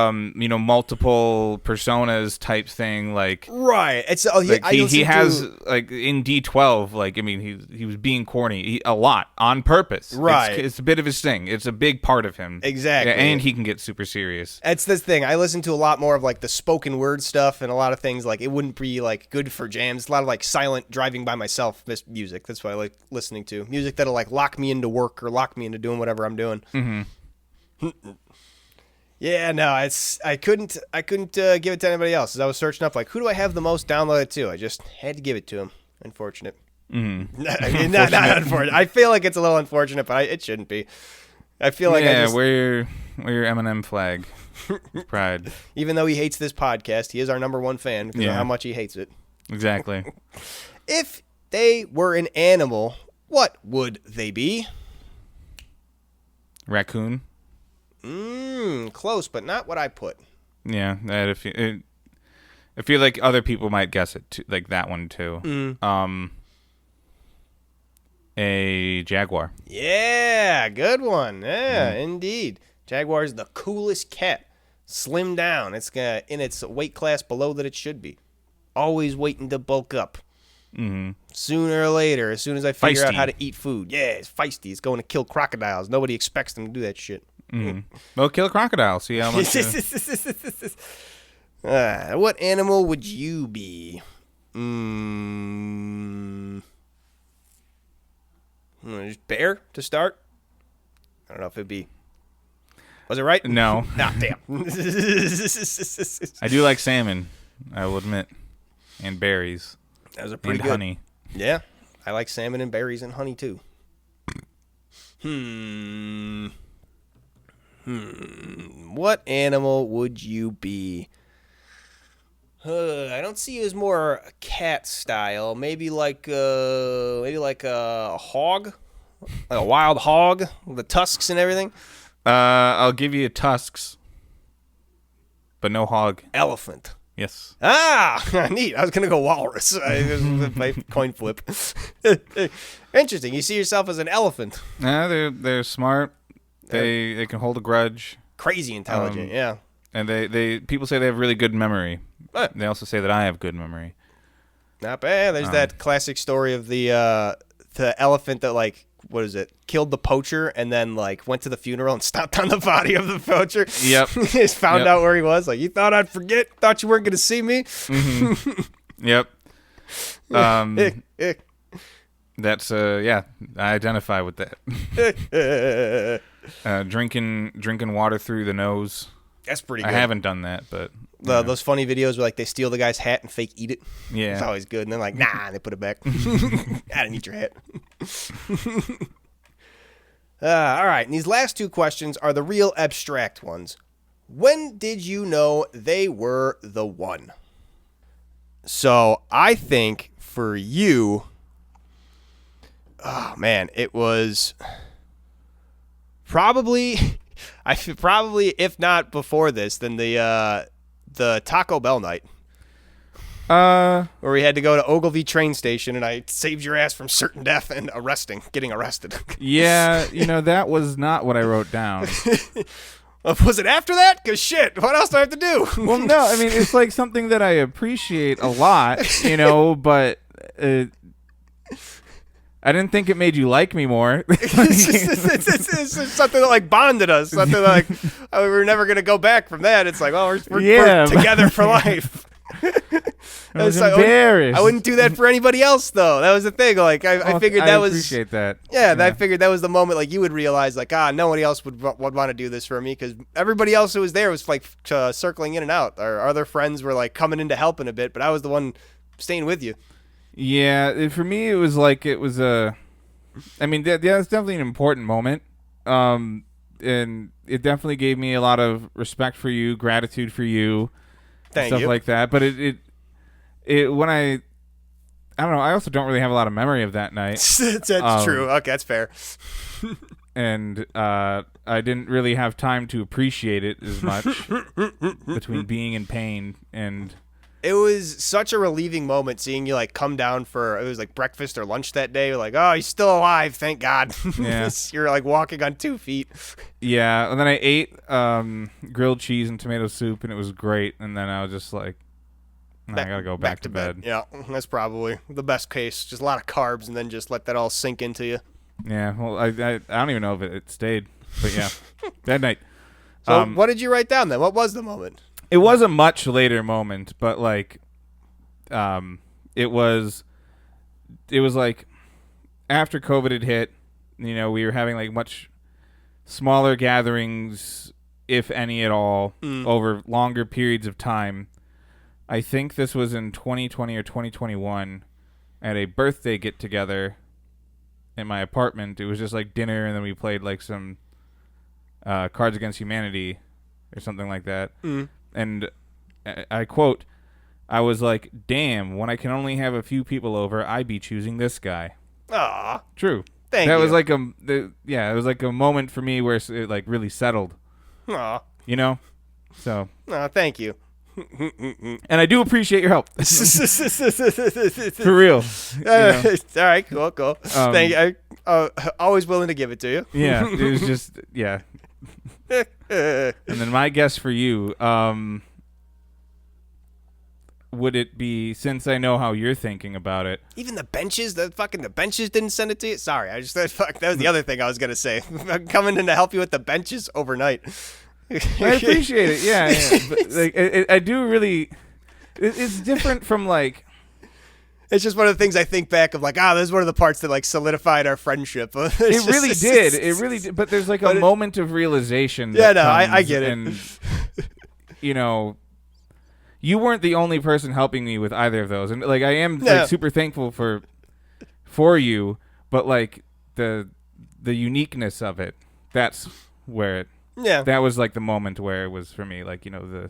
multiple personas type thing, like right. It's he has like in D12, like I mean he was being corny a lot on purpose. Right, it's a bit of his thing. It's a big part of him. Exactly, yeah, and he can get super serious. It's this thing. I listen to a lot more of like the spoken word stuff and a lot of things like it wouldn't be like good for jams. A lot of like silent driving by myself music. That's what I like listening to. Music that'll like lock me into work or lock me into doing whatever I'm doing. Yeah, no, I couldn't give it to anybody else. As I was searching up, like, who do I have the most downloaded to? I just had to give it to him. Unfortunate. I mean, not unfortunate. I feel like it's a little unfortunate, but it shouldn't be. I feel like wear your Eminem flag. Pride. Even though he hates this podcast, he is our number one fan because of how much he hates it. Exactly. If they were an animal, what would they be? Raccoon. Close, but not what I put. Yeah, I feel like other people might guess it too, like that one too. A jaguar. Yeah, good one. Yeah, indeed. Jaguar is the coolest cat. Slim down. It's in its weight class below that it should be. Always waiting to bulk up. Mm-hmm. Sooner or later, as soon as I figure out Feisty. how to eat food. Yeah, it's feisty. It's going to kill crocodiles. Nobody expects them to do that shit. Mm-hmm. Well, kill a crocodile. See how much. What animal would you be? Just bear to start? I don't know if it'd be... Was it right? No. Ah, damn. I do like salmon, I will admit. And berries. That was a pretty And good. honey. Yeah. I like salmon and berries and honey, too. What animal would you be? I don't see you as more cat style. Maybe like a hog, like a wild hog with the tusks and everything. I'll give you tusks, but no hog. Elephant. Yes. Ah, neat. I was gonna go walrus. My coin flip. Interesting. You see yourself as an elephant. Yeah, they're smart. They can hold a grudge. Crazy intelligent. Yeah. And they people say they have really good memory. But They also say that I have good memory. not bad. There's that classic story of the elephant that, like, what is it? Killed the poacher and then, like, went to the funeral and stomped on the body of the poacher. Yep. Just found out where he was. Like, you thought I'd forget? Thought you weren't gonna see me? Mm-hmm. Yep. That's I identify with that. Drinking water through the nose. That's pretty good. I haven't done that, but Those funny videos where, like, they steal the guy's hat and fake eat it. yeah, It's always good. And then, like, nah, and they put it back. I didn't eat your hat. All right. And these last two questions are the real abstract ones. When did you know they were the one? So I think for you, oh man, it was probably, if not before this, then the Taco Bell night. Where we had to go to Ogilvy train station, and I saved your ass from certain death and getting arrested. yeah. That was not what I wrote down. Was it after that? Because shit, what else do I have to do? Well, no, I mean it's like something that I appreciate a lot, but I didn't think it made you like me more. It's something that, like, bonded us. Something like we were never gonna go back from that. It's like, well, we're together for life. I was like, embarrassed. I wouldn't do that for anybody else, though. That was the thing. Like, I figured that was. I appreciate that. Yeah, I figured that was the moment, like, you would realize, like, nobody else would want to do this for me, because everybody else who was there was, like, circling in and out. Our other friends were, like, coming in to help in a bit, but I was the one staying with you. Yeah, for me, it was like it's definitely an important moment. And it definitely gave me a lot of respect for you, gratitude for you, stuff like that. But it when I don't know, I also don't really have a lot of memory of that night. That's true. Okay, that's fair. And I didn't really have time to appreciate it as much between being in pain and. It was such a relieving moment seeing you, like, come down for, it was like breakfast or lunch that day. You're like, oh, he's still alive, thank God. Yeah. You're, like, walking on 2 feet. Yeah, and then I ate grilled cheese and tomato soup, and it was great. And then I was just like, I gotta go back to bed. Yeah, that's probably the best case. Just a lot of carbs, and then just let that all sink into you. Yeah, well, I don't even know if it stayed, but yeah, that night. So what did you write down then? What was the moment? It was a much later moment, but like, it was like after COVID had hit, we were having like much smaller gatherings, if any at all, over longer periods of time. I think this was in 2020 or 2021 at a birthday get together in my apartment. It was just like dinner, and then we played like some Cards Against Humanity or something like that. And I quote, I was like, damn, when I can only have a few people over, I be choosing this guy. Aw. True. Thank you. That was like it was like a moment for me where it like really settled. Aw. So. Aw, thank you. And I do appreciate your help. For real. All right, cool. Thank you. always willing to give it to you. Yeah, it was just yeah. And then my guess for you, would it be, since I know how you're thinking about it? Even the benches didn't send it to you. Sorry, that was the other thing I was gonna say. I'm coming in to help you with the benches overnight. I appreciate it. Yeah. But, like, I do really. It's different from like. It's just one of the things I think back of, like, this is one of the parts that like solidified our friendship. It really did. It really did. But there's like a moment of realization. Yeah, no, I get it. And, you know, you weren't the only person helping me with either of those, and like I am like super thankful for you. But like the uniqueness of it, that's where it. Yeah, that was like the moment where it was for me, like, you know,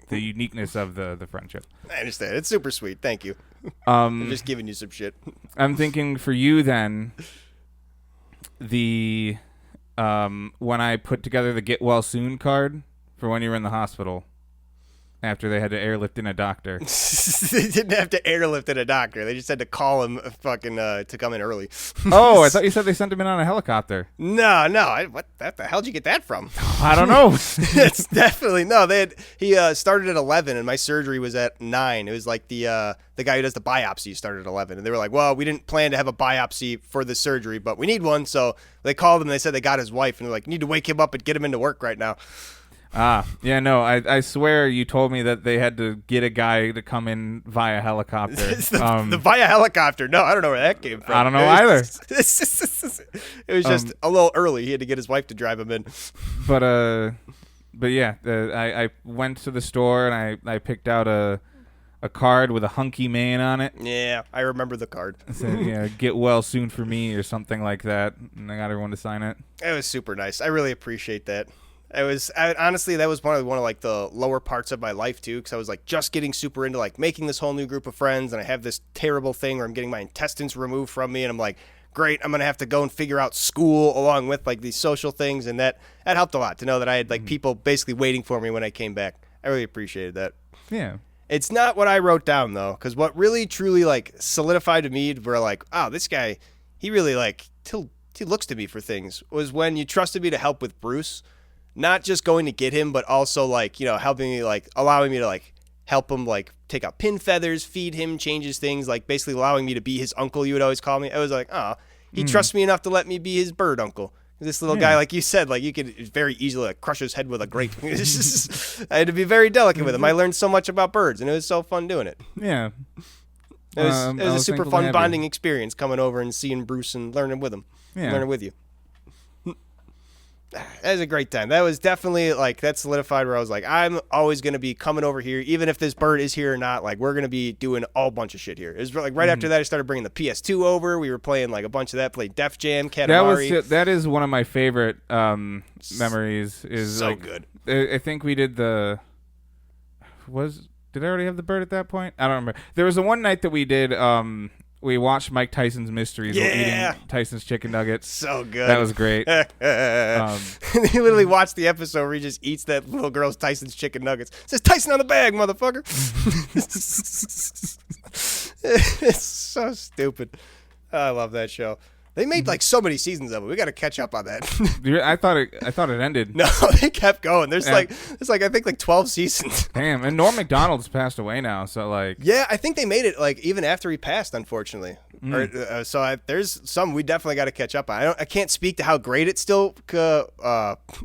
the uniqueness of the friendship. I understand. It's super sweet. Thank you. I'm just giving you some shit. I'm thinking for you then, the when I put together the get well soon card for when you were in the hospital after they had to airlift in a doctor. They didn't have to airlift in a doctor. They just had to call him to come in early. Oh, I thought you said they sent him in on a helicopter. No. What the hell did you get that from? I don't know. It's definitely no. He started at 11 and my surgery was at 9. It was like the guy who does the biopsy started at 11, and they were like, well, we didn't plan to have a biopsy for the surgery, but we need one. So they called him and they said they got his wife, and they're like, need to wake him up and get him into work right now. Yeah, no, I swear you told me that they had to get a guy to come in via helicopter. the via helicopter? No, I don't know where that came from. I don't know either. It was just a little early. He had to get his wife to drive him in. But yeah, I went to the store and I picked out a card with a hunky man on it. Yeah, I remember the card. It said, yeah, get well soon for me or something like that, and I got everyone to sign it. It was super nice. I really appreciate that. Honestly, that was one of like the lower parts of my life too, because I was like just getting super into like making this whole new group of friends, and I have this terrible thing where I'm getting my intestines removed from me, and I'm like, great, I'm gonna have to go and figure out school along with like these social things, and that helped a lot to know that I had like people basically waiting for me when I came back. I really appreciated that. Yeah. It's not what I wrote down though, because what really truly like solidified to me were like, oh, this guy, he really like he looks to me for things, was when you trusted me to help with Bruce. Not just going to get him, but also like, you know, helping me, like allowing me to like help him like take out pin feathers, feed him, change his things, like basically allowing me to be his uncle. You would always call me. I was like, oh, he trusts me enough to let me be his bird uncle. This little guy, like you said, like you could very easily like crush his head with a grape. I had to be very delicate with him. I learned so much about birds, and it was so fun doing it. Yeah. It was a super fun bonding experience coming over and seeing Bruce and learning with him. Yeah. Learning with you. That was a great time. That was definitely like that solidified where I was like, I'm always going to be coming over here, even if this bird is here or not. Like, we're going to be doing a bunch of shit here. It was like right after that, I started bringing the PS2 over. We were playing like a bunch of that, played Def Jam, Katamari. That is one of my favorite memories. Is so like, good. I think we did did I already have the bird at that point? I don't remember. There was the one night that we did. We watched Mike Tyson's Mysteries while eating Tyson's chicken nuggets. So good. That was great. He literally watched the episode where he just eats that little girl's Tyson's chicken nuggets. It says Tyson on the bag, motherfucker. It's so stupid. I love that show. They made like so many seasons of it. We got to catch up on that. I thought it ended. No, they kept going. There's like I think like 12 seasons. Damn, and Norm Macdonald's passed away now, so like. Yeah, I think they made it like even after he passed, unfortunately. There's some we definitely got to catch up on. I can't speak to how great it still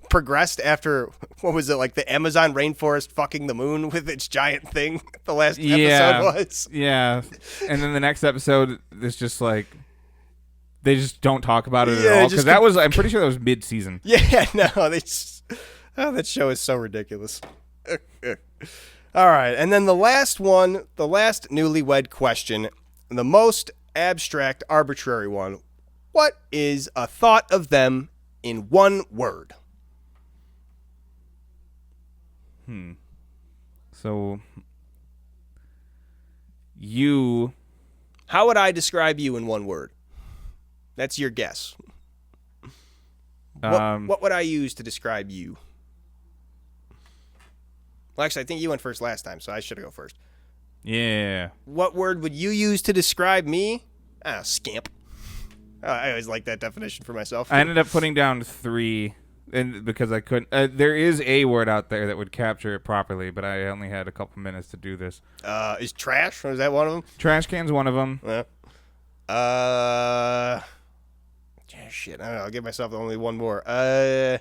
progressed after what was it, like the Amazon rainforest fucking the moon with its giant thing. The last episode was. Yeah, and then the next episode is just like. They just don't talk about it at all, because I'm pretty sure that was mid-season. Yeah, no, that show is so ridiculous. All right, and then the last newlywed question, the most abstract, arbitrary one. What is a thought of them in one word? So, you... How would I describe you in one word? That's your guess. What would I use to describe you? Well, actually, I think you went first last time, so I should go first. Yeah. What word would you use to describe me? Scamp. I always like that definition for myself. I ended up putting down 3, and because I couldn't. There is a word out there that would capture it properly, but I only had a couple minutes to do this. Is trash? Or is that one of them? Trash can's one of them. Yeah. Shit. I don't know. I'll give myself only one more. I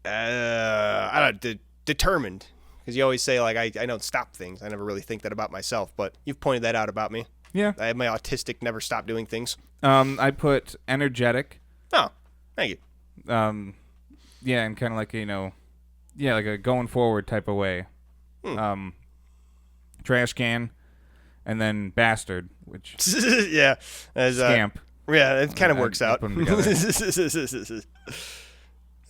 don't know. Determined. Because you always say, like, I don't stop things. I never really think that about myself, but you've pointed that out about me. Yeah. I have my autistic never stop doing things. I put energetic. Oh, thank you. Yeah, and kind of like, like a going forward type of way. Trash can, and then bastard, which yeah, as scamp. Yeah, it kind of works out. Put 'em together.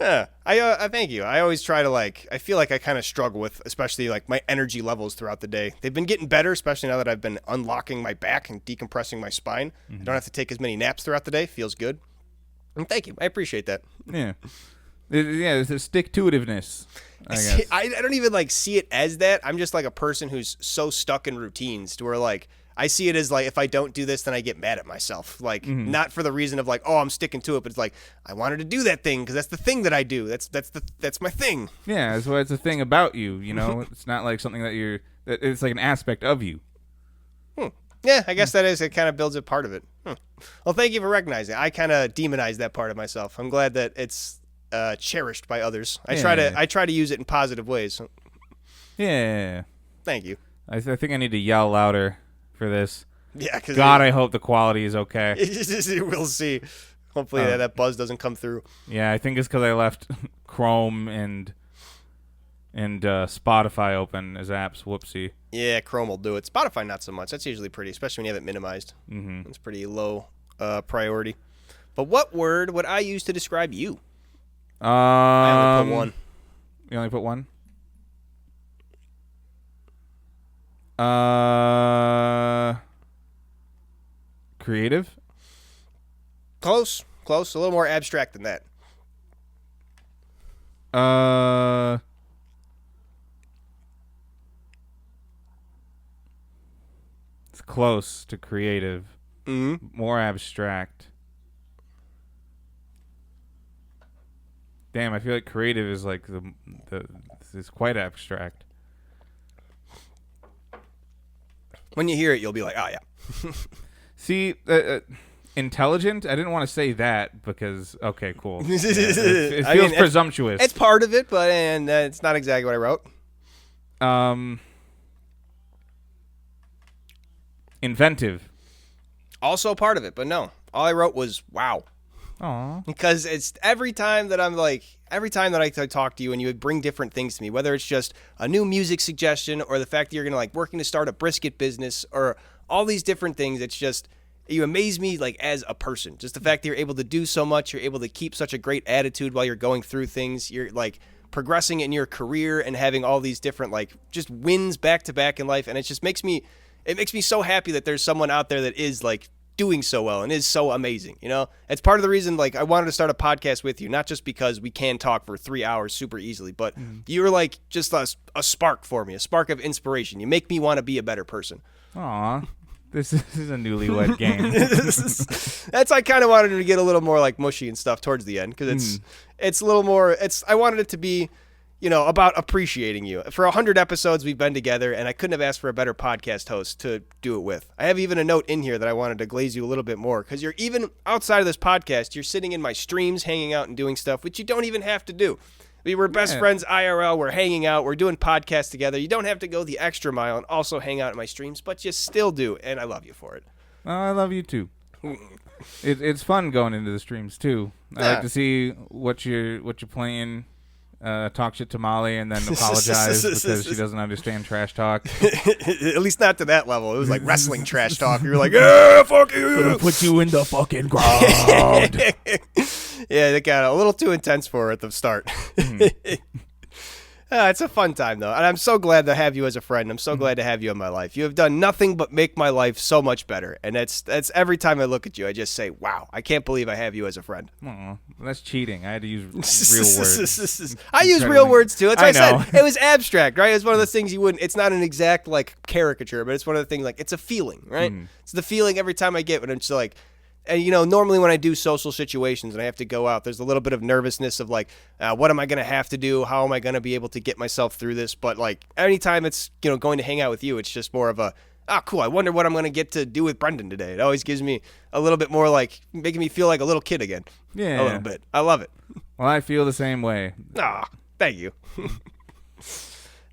Yeah, I thank you. I always try to I feel like I kind of struggle with, especially like my energy levels throughout the day. They've been getting better, especially now that I've been unlocking my back and decompressing my spine. I don't have to take as many naps throughout the day. Feels good. And thank you. I appreciate that. Yeah. There's a stick-to-itiveness, I guess. I don't even see it as that. I'm just like a person who's so stuck in routines to where I see it as if I don't do this, then I get mad at myself. Not for the reason of I'm sticking to it, but it's I wanted to do that thing because that's the thing that I do. That's my thing. Yeah, that's why it's a thing about you. It's not like something that it's like an aspect of you. Yeah, I guess that is. It kind of builds a part of it. Well, thank you for recognizing. I kind of demonized that part of myself. I'm glad that it's cherished by others. I try to use it in positive ways. Yeah. Thank you. I think I need to yell louder for this. Yeah, because God, I hope the quality is okay. We'll see. Hopefully that buzz doesn't come through. Yeah, I think it's because I left Chrome and Spotify open as apps. Whoopsie. Yeah, Chrome will do it. Spotify not so much. That's usually pretty, especially when you have it minimized. Mm-hmm. It's pretty low priority. But what word would I use to describe you? I only put one. You only put one? Creative? Close. A little more abstract than that. It's close to creative. Mm-hmm. More abstract. Damn, I feel like creative is like it's quite abstract. When you hear it, you'll be like, oh, yeah. See, intelligent? I didn't want to say that because, okay, cool. Yeah, it feels presumptuous. It's part of it, but it's not exactly what I wrote. Inventive. Also part of it, but no. All I wrote was, wow. Aww. Because it's every time that I talk to you and you would bring different things to me, whether it's just a new music suggestion or the fact that you're going to working to start a brisket business or all these different things, it's just, you amaze me as a person. Just the fact that you're able to do so much, you're able to keep such a great attitude while you're going through things, you're progressing in your career and having all these different just wins back to back in life, and it just makes me so happy that there's someone out there that is doing so well and is so amazing. It's part of the reason I wanted to start a podcast with you, not just because we can talk for 3 hours super easily, but you're just a spark for me, a spark of inspiration. You make me want to be a better person. Aw, this is a Newlywed Game. That's I kind of wanted it to get a little more mushy and stuff towards the end because it's a little more. I wanted it to be about appreciating you. For 100 episodes we've been together, and I couldn't have asked for a better podcast host to do it with. I have even a note in here that I wanted to glaze you a little bit more, because you're even outside of this podcast, you're sitting in my streams, hanging out and doing stuff, which you don't even have to do. We were best friends IRL, we're hanging out, we're doing podcasts together. You don't have to go the extra mile and also hang out in my streams, but you still do, and I love you for it. Oh, I love you too. It's fun going into the streams too. I like to see what you're playing. Talk shit to Molly and then apologize because she doesn't understand trash talk. At least not to that level. It was like wrestling trash talk. You were like, yeah, fuck you. Gonna put you in the fucking ground. Yeah, that got a little too intense for her at the start. It's a fun time, though, and I'm so glad to have you as a friend. I'm so glad to have you in my life. You have done nothing but make my life so much better, and that's every time I look at you, I just say, wow, I can't believe I have you as a friend. Aw, that's cheating. I had to use real words. I use real words, too. That's what I know. said. It was abstract, right? It's one of those things you wouldn't, it's not an exact, like, caricature, but it's one of the things, like, it's a feeling, right? It's the feeling every time I get when it's like, and, you know, normally when I do social situations and I have to go out, there's a little bit of nervousness of like, what am I going to have to do? How am I going to be able to get myself through this? But like anytime it's, you know, going to hang out with you, it's just more of a, cool. I wonder what I'm going to get to do with Brendan today. It always gives me a little bit more like making me feel like a little kid again. Yeah. A little bit. I love it. Well, I feel the same way. Thank you.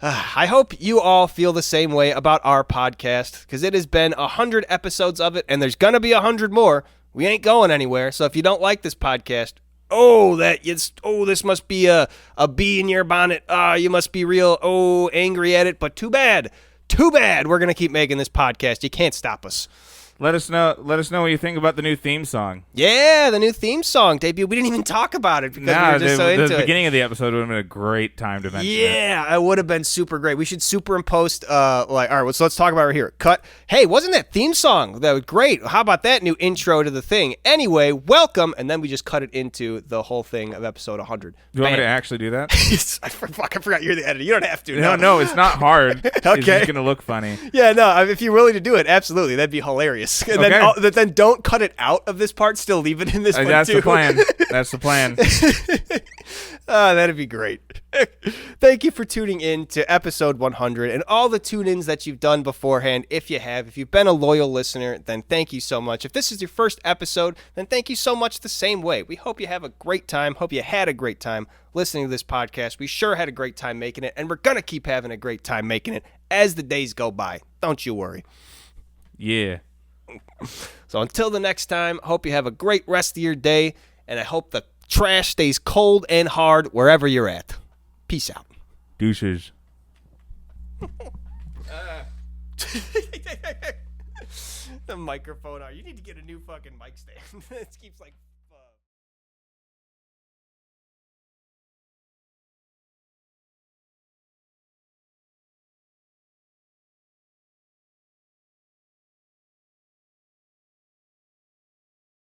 I hope you all feel the same way about our podcast because it has been 100 episodes of it and there's going to be 100 more. We ain't going anywhere, so if you don't like this podcast, this must be a bee in your bonnet. You must be real, angry at it, but too bad. We're going to keep making this podcast. You can't stop us. Let us know what you think about the new theme song. Yeah, the new theme song debut. We didn't even talk about it because we were just so into it. The beginning of the episode would have been a great time to mention it. Yeah, it would have been super great. We should superimpose, all right, so let's talk about it here. Cut. Hey, wasn't that theme song? That was great. How about that new intro to the thing? Anyway, welcome. And then we just cut it into the whole thing of episode 100. Do you want me to actually do that? I forgot you're the editor. You don't have to. No, it's not hard. Okay. It's just going to look funny. Yeah, no, if you're willing to do it, absolutely. That'd be hilarious. And then don't cut it out of this part. Still leave it in this one, That's too. the plan. That's the plan. That'd be great. Thank you for tuning in to episode 100 and all the tune-ins that you've done beforehand. If you've been a loyal listener, then thank you so much. If this is your first episode, then thank you so much the same way. We hope you have a great time. Hope you had a great time listening to this podcast. We sure had a great time making it, and we're going to keep having a great time making it as the days go by. Don't you worry. Yeah. So until the next time, hope you have a great rest of your day, and I hope the trash stays cold and hard wherever you're at. Peace out. Deuces. The microphone. You need to get a new fucking mic stand. It keeps like